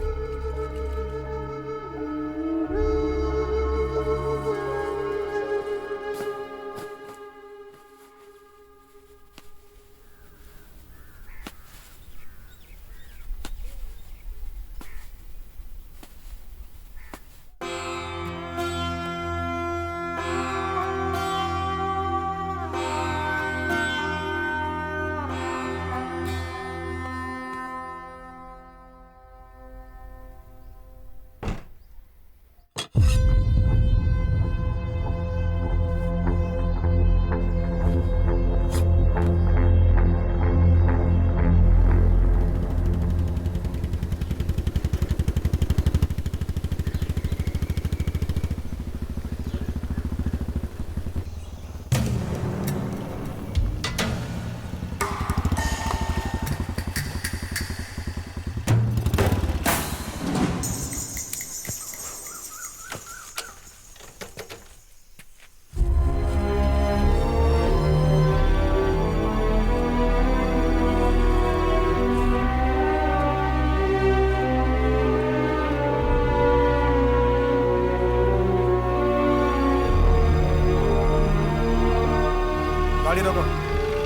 गाड़ी रोको।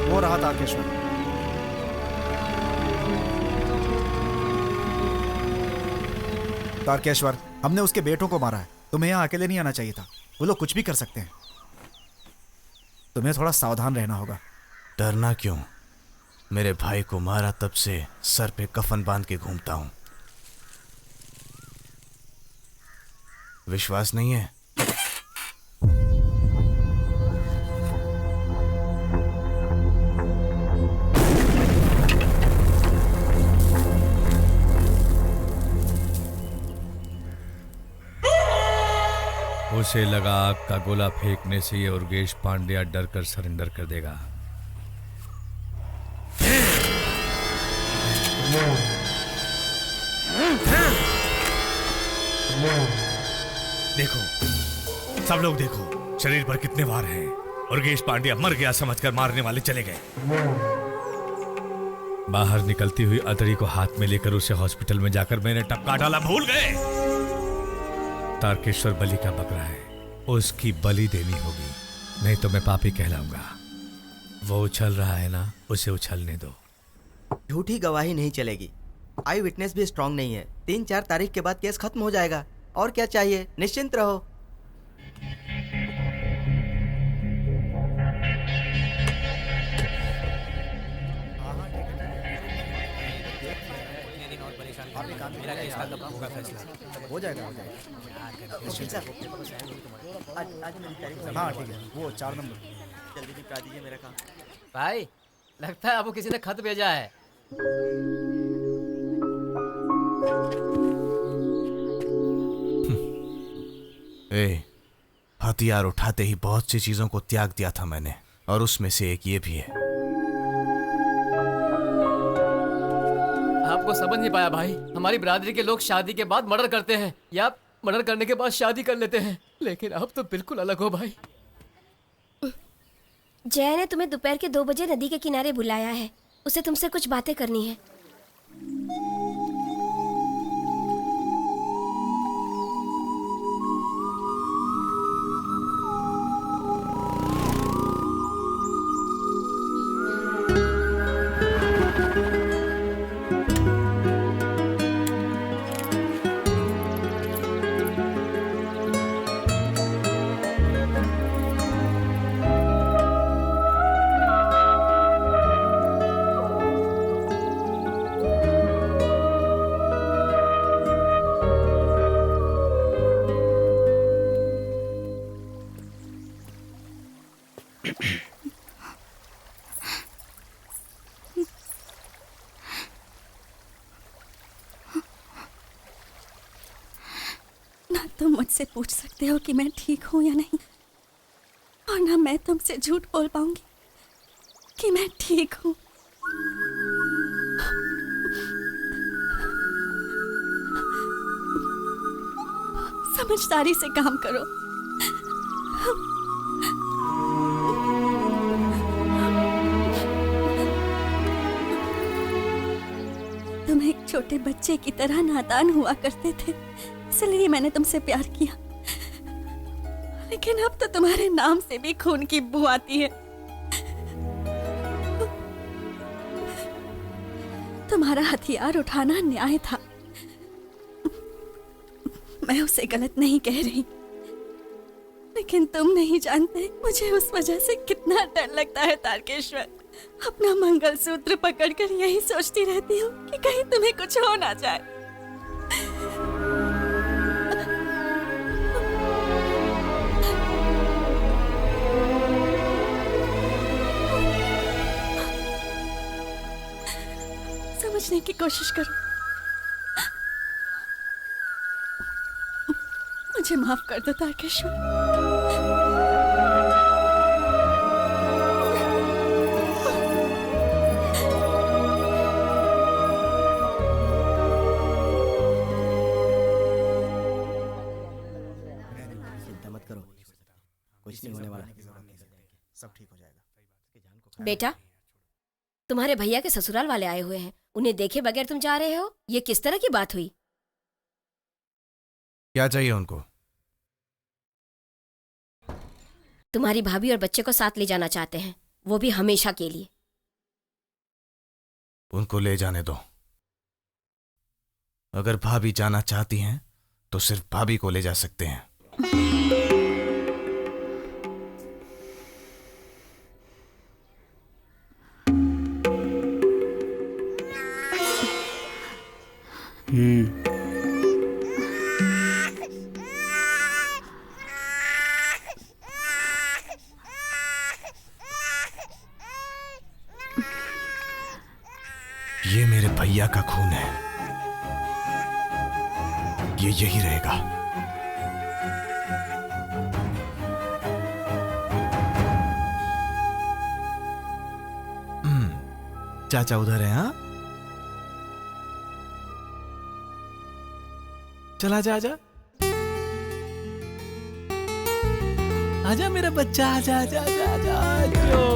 वो रहा तारकेश्वर। तारकेश्वर, हमने उसके बेटों को मारा है। तुम्हें यहाँ अकेले नहीं आना चाहिए था। वो लोग कुछ भी कर सकते हैं। तुम्हें थोड़ा सावधान रहना होगा। डरना क्यों? मेरे भाई को मारा तब से सर पे कफन बांध के घूमता हूं। विश्वास नहीं है? उसे लगा आग का गोला फेंकने से ये उर्गेश पांड्या डर कर सरेंडर कर देगा। देखो, सब लोग देखो, शरीर पर कितने वार हैं। उर्गेश पांड्या मर गया समझकर मारने वाले चले गए। बाहर निकलती हुई अतड़ी को हाथ में लेकर उसे हॉस्पिटल में जाकर मैंने टपका डाला भूल गए। तारकेश्वर बलि का बकरा है, उसकी बलि देनी होगी, नहीं तो मैं पापी कहलाऊंगा। वो उछल रहा है ना, उसे उछलने दो। झूठी गवाही नहीं चलेगी। आई विटनेस भी स्ट्रांग नहीं है। 3-4 तारीख के बाद केस खत्म हो जाएगा। और क्या चाहिए, निश्चिंत रहो। हो जाएगा। हाँ ठीक है, वो 4 नंबर जल्दी निपटा दीजिए मेरा काम। भाई लगता है आपको किसी ने खत भेजा है। हथियार उठाते ही बहुत सी चीजों को त्याग दिया था मैंने, और उसमें से एक ये भी है। आपको समझ नहीं पाया भाई, हमारी बिरादरी के लोग शादी के बाद मर्डर करते हैं या मर्डर करने के बाद शादी कर लेते हैं, लेकिन आप तो बिल्कुल अलग हो भाई। जय ने तुम्हें दोपहर के 2 बजे नदी के किनारे बुलाया है, उसे तुमसे कुछ बातें करनी है। ना तुम मुझसे पूछ सकते हो कि मैं ठीक हूं या नहीं, और ना मैं तुमसे झूठ बोल पाऊंगी कि मैं ठीक हूं। समझदारी से काम करो। तुम एक छोटे बच्चे की तरह नादान हुआ करते थे, इसलिए मैंने तुमसे प्यार किया, लेकिन अब तो तुम्हारे नाम से भी खून की बू आती है। तुम्हारा हथियार उठाना न्याय था, मैं उसे गलत नहीं कह रही, लेकिन तुम नहीं जानते मुझे उस वजह से कितना डर लगता है तारकेश्वर। अपना मंगलसूत्र पकड़कर यही सोचती रहती हूँ कि कहीं तुम्हें कुछ हो ना जाए। समझने की कोशिश करो। मुझे माफ कर दो तारकेश्वर। चिंता मत करो, कुछ नहीं होने वाला, सब ठीक हो जाएगा। बेटा, तुम्हारे भैया के ससुराल वाले आए हुए हैं, उन्हें देखे बगैर तुम जा रहे हो, ये किस तरह की बात हुई? क्या चाहिए उनको? तुम्हारी भाभी और बच्चे को साथ ले जाना चाहते हैं, वो भी हमेशा के लिए। उनको ले जाने दो। अगर भाभी जाना चाहती हैं तो सिर्फ भाभी को ले जा सकते हैं। भैया का खून है, ये यही रहेगा। चाचा उधर है? हाँ, चल आजा आजा आजा मेरा बच्चा, आजा आजा आजा आजा आजो।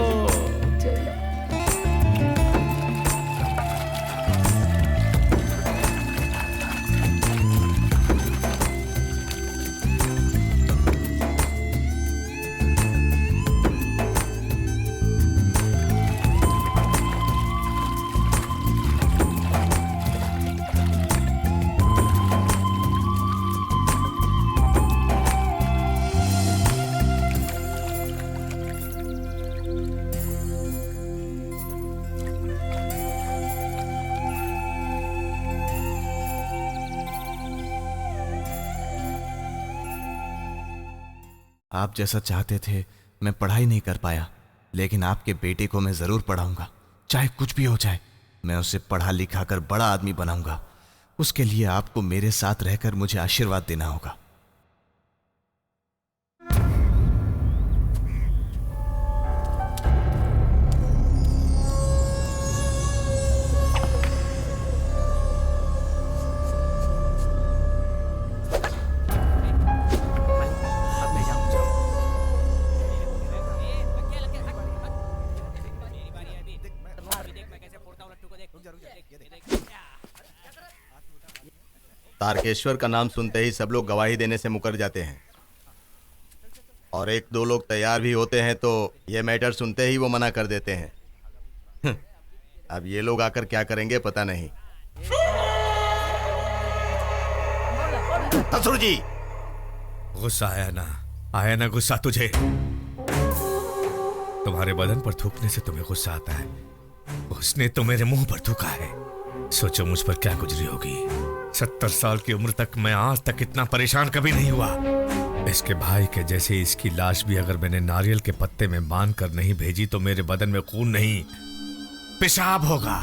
आप जैसा चाहते थे मैं पढ़ाई नहीं कर पाया, लेकिन आपके बेटे को मैं जरूर पढ़ाऊंगा। चाहे कुछ भी हो जाए, मैं उसे पढ़ा लिखा कर बड़ा आदमी बनाऊंगा। उसके लिए आपको मेरे साथ रहकर मुझे आशीर्वाद देना होगा। तारकेश्वर का नाम सुनते ही सब लोग गवाही देने से मुकर जाते हैं, और एक दो लोग तैयार भी होते हैं तो ये मैटर सुनते ही वो मना कर देते हैं। अब ये लोग आकर क्या करेंगे पता नहीं। ससुर जी, गुस्सा आया ना गुस्सा तुझे? तुम्हारे बदन पर थूकने से तुम्हें गुस्सा आता है, उसने तो मेरे मुंह पर थूका है। सोचो मुझ पर क्या गुजरी होगी। 70 साल की उम्र तक मैं आज तक इतना परेशान कभी नहीं हुआ। इसके भाई के जैसे इसकी लाश भी अगर मैंने नारियल के पत्ते में बांध कर नहीं भेजी तो मेरे बदन में खून नहीं, पेशाब होगा।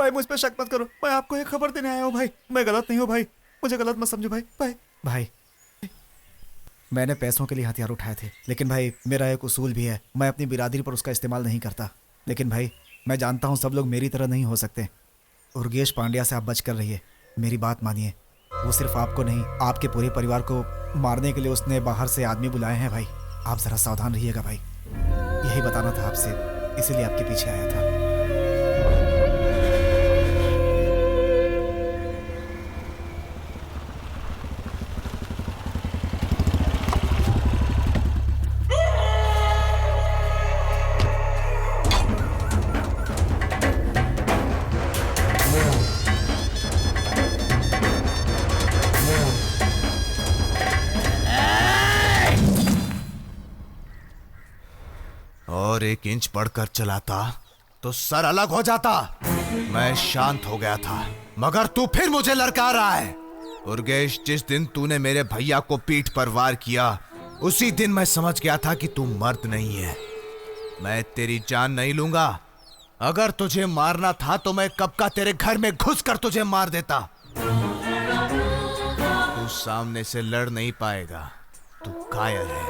भाई मुझ पे शक मत करो, मैं आपको एक खबर देने आया हूँ भाई। मैं गलत नहीं हूँ भाई, मुझे गलत मत समझो भाई। भाई मैंने पैसों के लिए हथियार उठाए थे, लेकिन भाई मेरा एक उसूल भी है, मैं अपनी बिरादरी पर उसका इस्तेमाल नहीं करता। लेकिन भाई मैं जानता हूँ सब लोग मेरी तरह नहीं हो सकते। उर्गेश पांड्या से आप बच कर रहिए, मेरी बात मानिए। वो सिर्फ आपको नहीं, आपके पूरे परिवार को मारने के लिए उसने बाहर से आदमी बुलाए हैं भाई। आप जरा सावधान रहिएगा भाई, यही बताना था आपसे, इसीलिए आपके पीछे आया था। और 1 इंच बढ़कर चलाता तो सर अलग हो जाता। मैं शांत हो गया था, मगर तू फिर मुझे लड़का रहा है। उर्गेश, जिस दिन तूने मेरे भैया को पीठ पर वार किया, उसी दिन मैं समझ गया था कि तू मर्द नहीं है। मैं तेरी जान नहीं लूंगा। अगर तुझे मारना था तो मैं कब का तेरे घर में घुसकर तुझे मार देता। तू सामने से लड़ नहीं पाएगा, तू कायर है।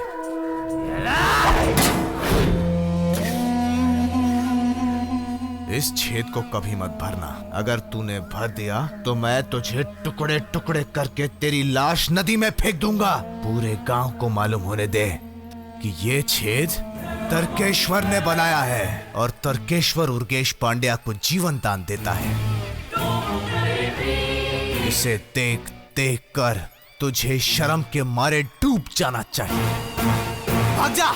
इस छेद को कभी मत भरना। अगर तूने भर दिया तो मैं तुझे टुकड़े टुकड़े करके तेरी लाश नदी में फेंक दूंगा। पूरे गांव को मालूम होने दे कि ये छेद तर्केश्वर ने बनाया है, और तर्केश्वर उर्गेश पांड्या को जीवन दान देता है। इसे देख देख कर तुझे शर्म के मारे डूब जाना चाहिए। भाग जा।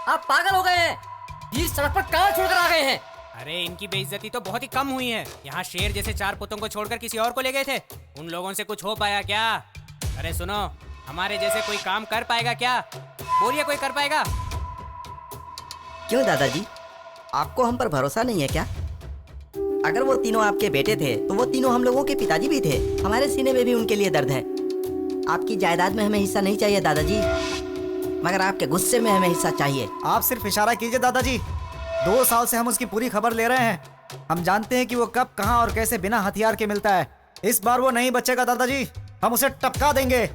आप पागल हो गए हैं, ये सड़क पर कहाँ छोड़कर आ गए हैं? अरे इनकी बेइज्जती तो बहुत ही कम हुई है। यहाँ शेर जैसे 4 पुतों को छोड़कर किसी और को ले गए थे। उन लोगों से कुछ हो पाया क्या? अरे सुनो, हमारे जैसे कोई काम कर पाएगा क्या? बोलिए, कोई कर पाएगा? क्यों दादाजी, आपको हम पर भरोसा नहीं है क्या? अगर वो तीनों आपके बेटे थे तो वो तीनों हम लोगों के पिताजी भी थे। हमारे सीने में भी उनके लिए दर्द है। आपकी जायदाद में हमें हिस्सा नहीं चाहिए दादाजी, मगर आपके गुस्से में हमें हिस्सा चाहिए। आप सिर्फ इशारा कीजिए दादाजी। 2 साल से हम उसकी पूरी खबर ले रहे हैं। हम जानते हैं कि वो कब, कहां और कैसे बिना हथियार के मिलता है। इस बार वो नहीं बचेगा दादाजी, हम उसे टपका देंगे।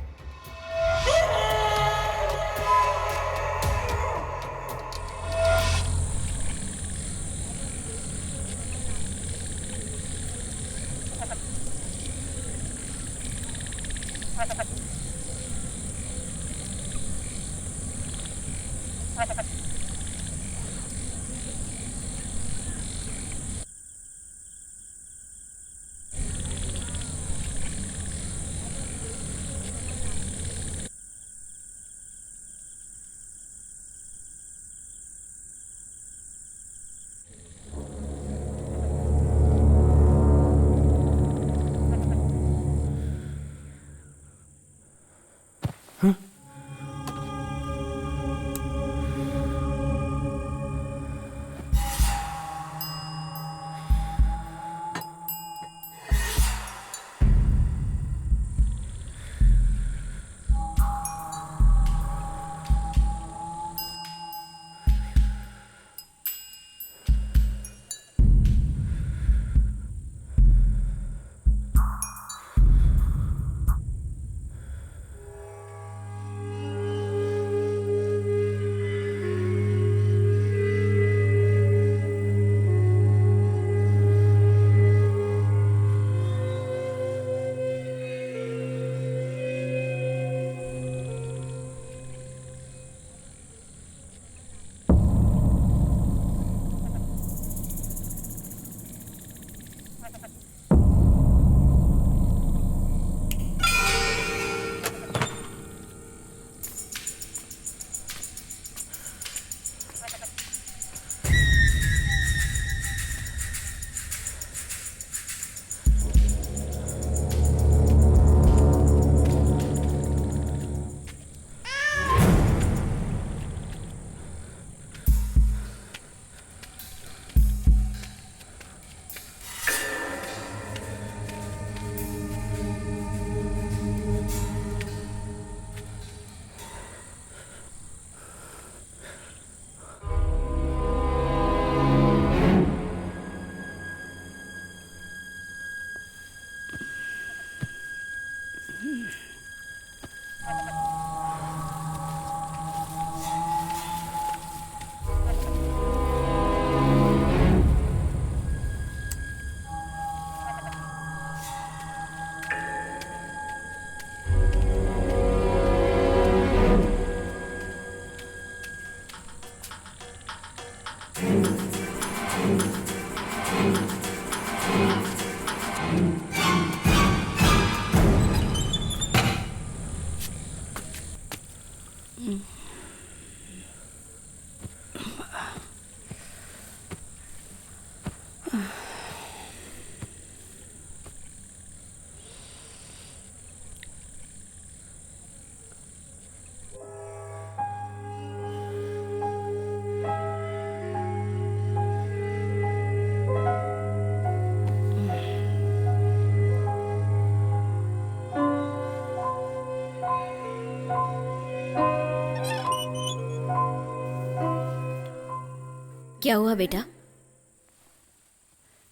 क्या हुआ बेटा?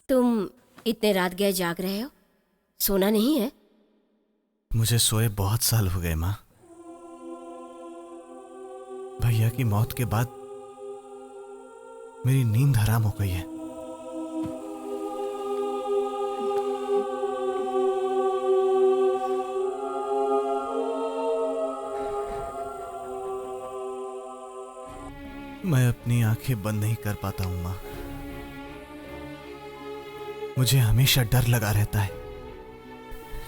तुम इतने रात गए जाग रहे हो, सोना नहीं है? मुझे सोए बहुत साल हो गए माँ। भैया की मौत के बाद मेरी नींद हराम हो गई है। मैं अपनी आंखें बंद नहीं कर पाता हूं माँ। मुझे हमेशा डर लगा रहता है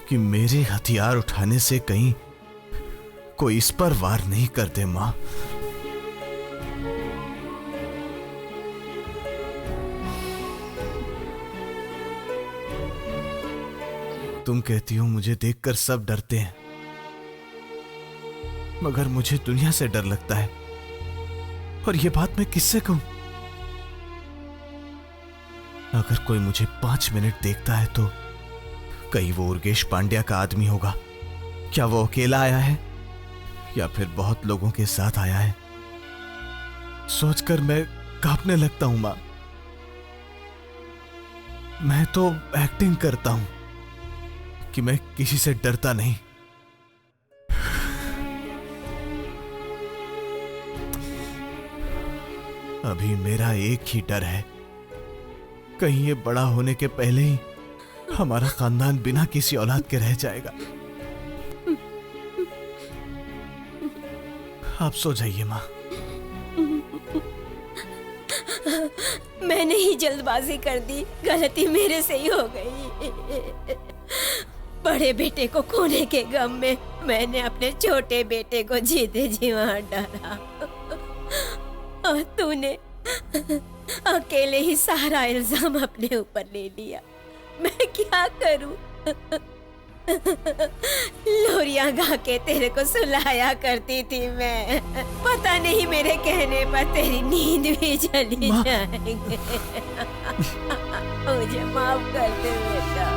कि मेरे हथियार उठाने से कहीं कोई इस पर वार नहीं कर दे माँ। तुम कहती हो मुझे देखकर सब डरते हैं, मगर मुझे दुनिया से डर लगता है। और ये बात मैं किससे कहूं? अगर कोई मुझे 5 मिनट देखता है तो कहीं वो उर्गेश पांड्या का आदमी होगा। क्या वो अकेला आया है या फिर बहुत लोगों के साथ आया है? सोचकर मैं कांपने लगता हूं मां। मैं तो एक्टिंग करता हूं कि मैं किसी से डरता नहीं। अभी मेरा एक ही डर है, कहीं ये बड़ा होने के पहले ही हमारा खानदान बिना किसी औलाद के रह जाएगा। आप सो जाइए माँ। मैंने ही जल्दबाजी कर दी, गलती मेरे से ही हो गई। बड़े बेटे को खोने के गम में मैंने अपने छोटे बेटे को जीते जी मार डाला और तूने अकेले ही सारा इल्जाम अपने ऊपर ले लिया। मैं क्या करूं? लोरियां गा के तेरे को सुलाया करती थी मैं। पता नहीं मेरे कहने पर तेरी नींद भी चली जाएगी। मुझे माफ कर दे बेटा।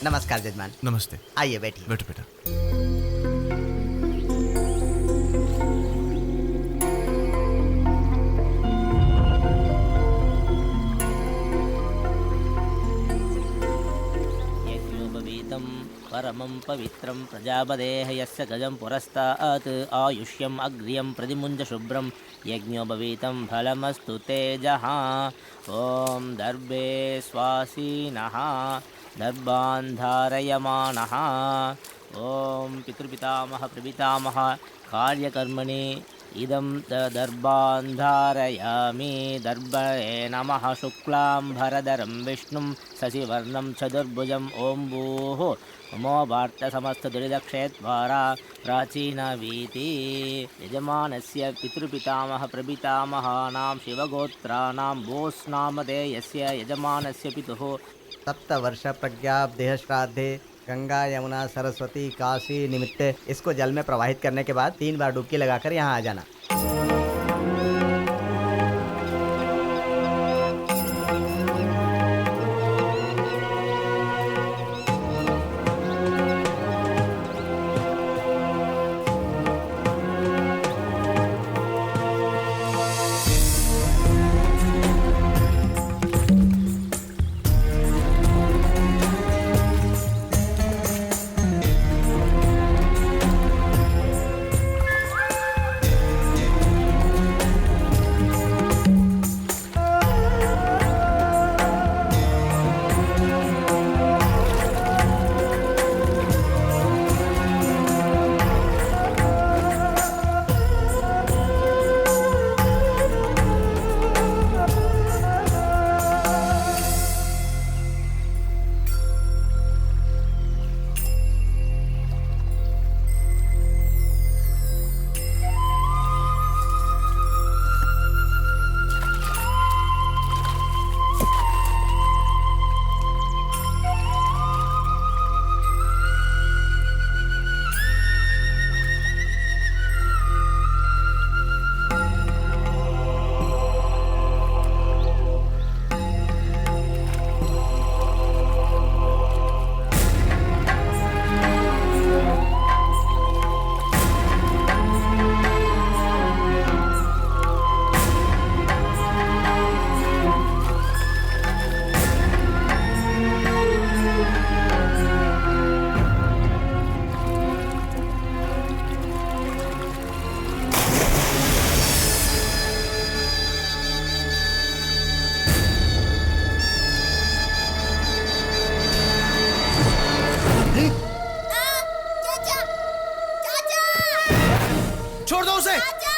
नमस्कार जजमान। नमस्ते। आइए बैठिए। बैठो बेटा। यज्ञोपवीतं परमं पवित्रं प्रजापतेः यस्य गजं पुरस्तात् आयुष्यम् अग्र्यं प्रतिमुञ्च शुभ्रं यज्ञोपवीतं फलमस्तु तेजः। ॐ दर्भे स्वासीनः दर्भान् धारयमाणः। ॐ पितृपितामह प्रपितामह कार्यकर्मणि इदं दर्भान् धारयामि दर्भये नमः शुक्लाम्भरधरं विष्णुं शशिवर्णं चतुर्भुजं ॐ भूः ममो वार्तसमस्तदुरिदक्षयद्वारा प्राचीनवीति यजमानस्य पितृपितामह प्रपितामहानां शिवगोत्राणां बोस्नामधेयस्य यजमानस्य पितुः सप्तवर्ष प्रज्ञादेह श्राद्धे गंगा यमुना सरस्वती काशी निमित्ते इसको जल में प्रवाहित करने के बाद 3 बार डुबकी लगाकर यहाँ आ जाना।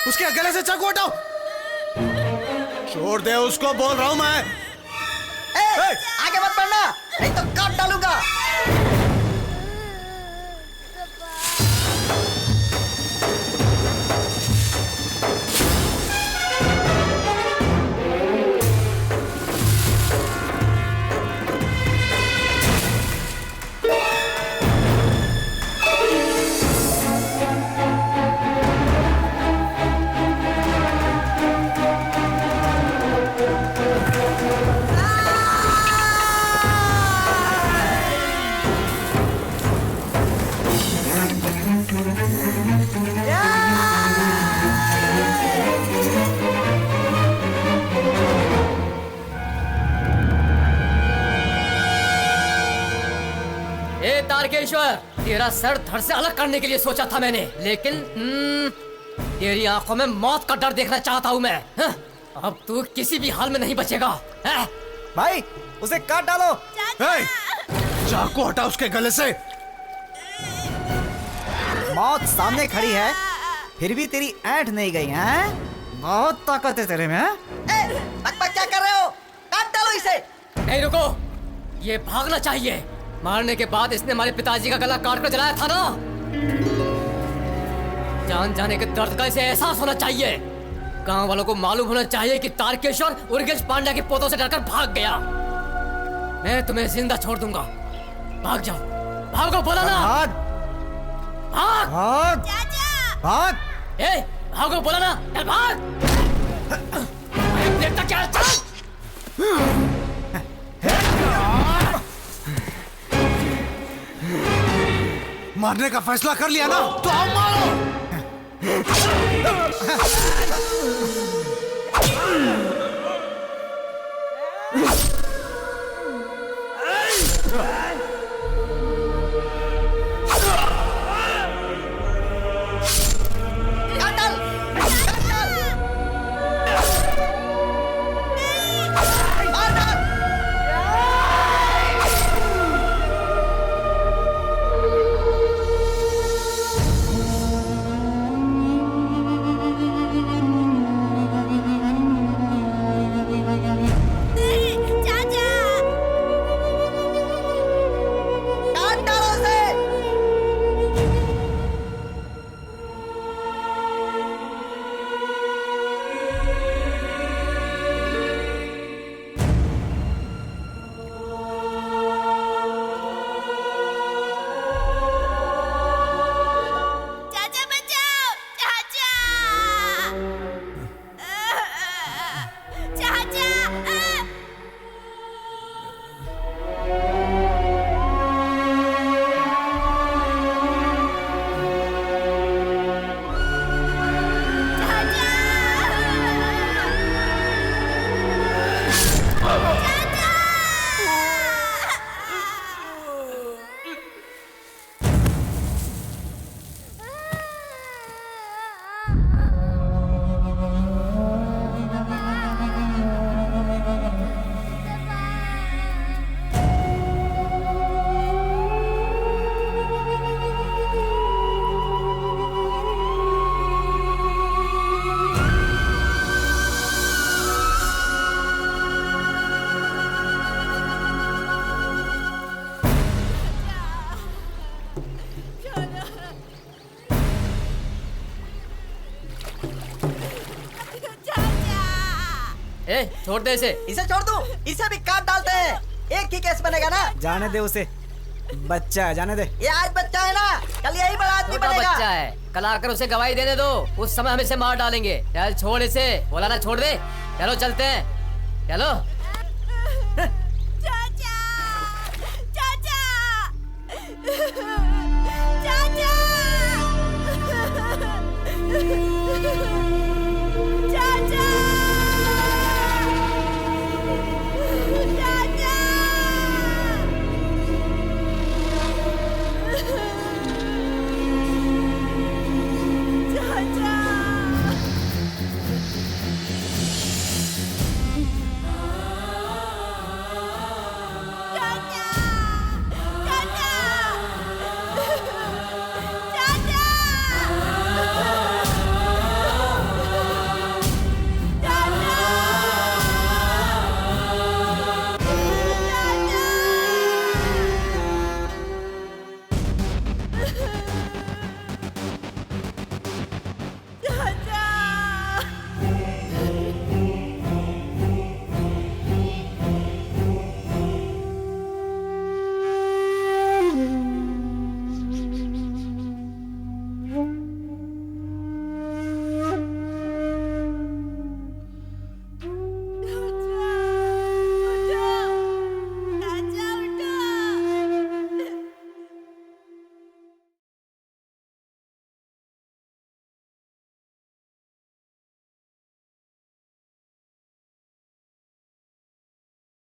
उसके गले से चाकू हटाओ। छोड़ दे उसको, बोल रहा हूं मैं। आगे मत बढ़ना, नहीं तो काट डालूंगा। तारकेश्वर, तेरा सर धड़ से अलग करने के लिए सोचा था मैंने, लेकिन तेरी आंखों में मौत का डर देखना चाहता हूँ मैं। अब तू किसी भी हाल में नहीं बचेगा। भाई उसे काट डालो। चाकू हटा उसके गले से। मौत सामने खड़ी है, फिर भी तेरी ऐंठ नहीं गई है। बहुत ताकत है तेरे में। बकबक क्या कर रहे हो? काट डालो इसे। नहीं रुको, ये भागना चाहिए। मारने के बाद इसने हमारे पिताजी का गला काट कर जलाया था ना। जान जाने के दर्द का इसे एहसास होना चाहिए। गांव वालों को मालूम होना चाहिए कि तारकेश्वर उर्गेश पांड्या के पोतों से डरकर भाग गया। मैं तुम्हें जिंदा छोड़ दूंगा। भाग जाओ, भागो, बोला ना। भाग भाग भाग भाग। भागो, बोला ना। चल भाग। देखता क्या, चल। मारने का फैसला कर लिया ना, तो आओ मारो। ए छोड़ दे इसे। इसे छोड़ दूं? इसे भी काट डालते हैं, एक ही केस बनेगा ना। जाने दे उसे, बच्चा है, जाने दे। ये आज बच्चा है ना, कल यही बड़ा आदमी छोटा बनेगा। बच्चा है, कल आकर उसे गवाही देने दो, उस समय हम इसे मार डालेंगे। चल छोड़ इसे, बोला ना छोड़ दे। चलो चलते हैं, चलो। चाचा, चाचा।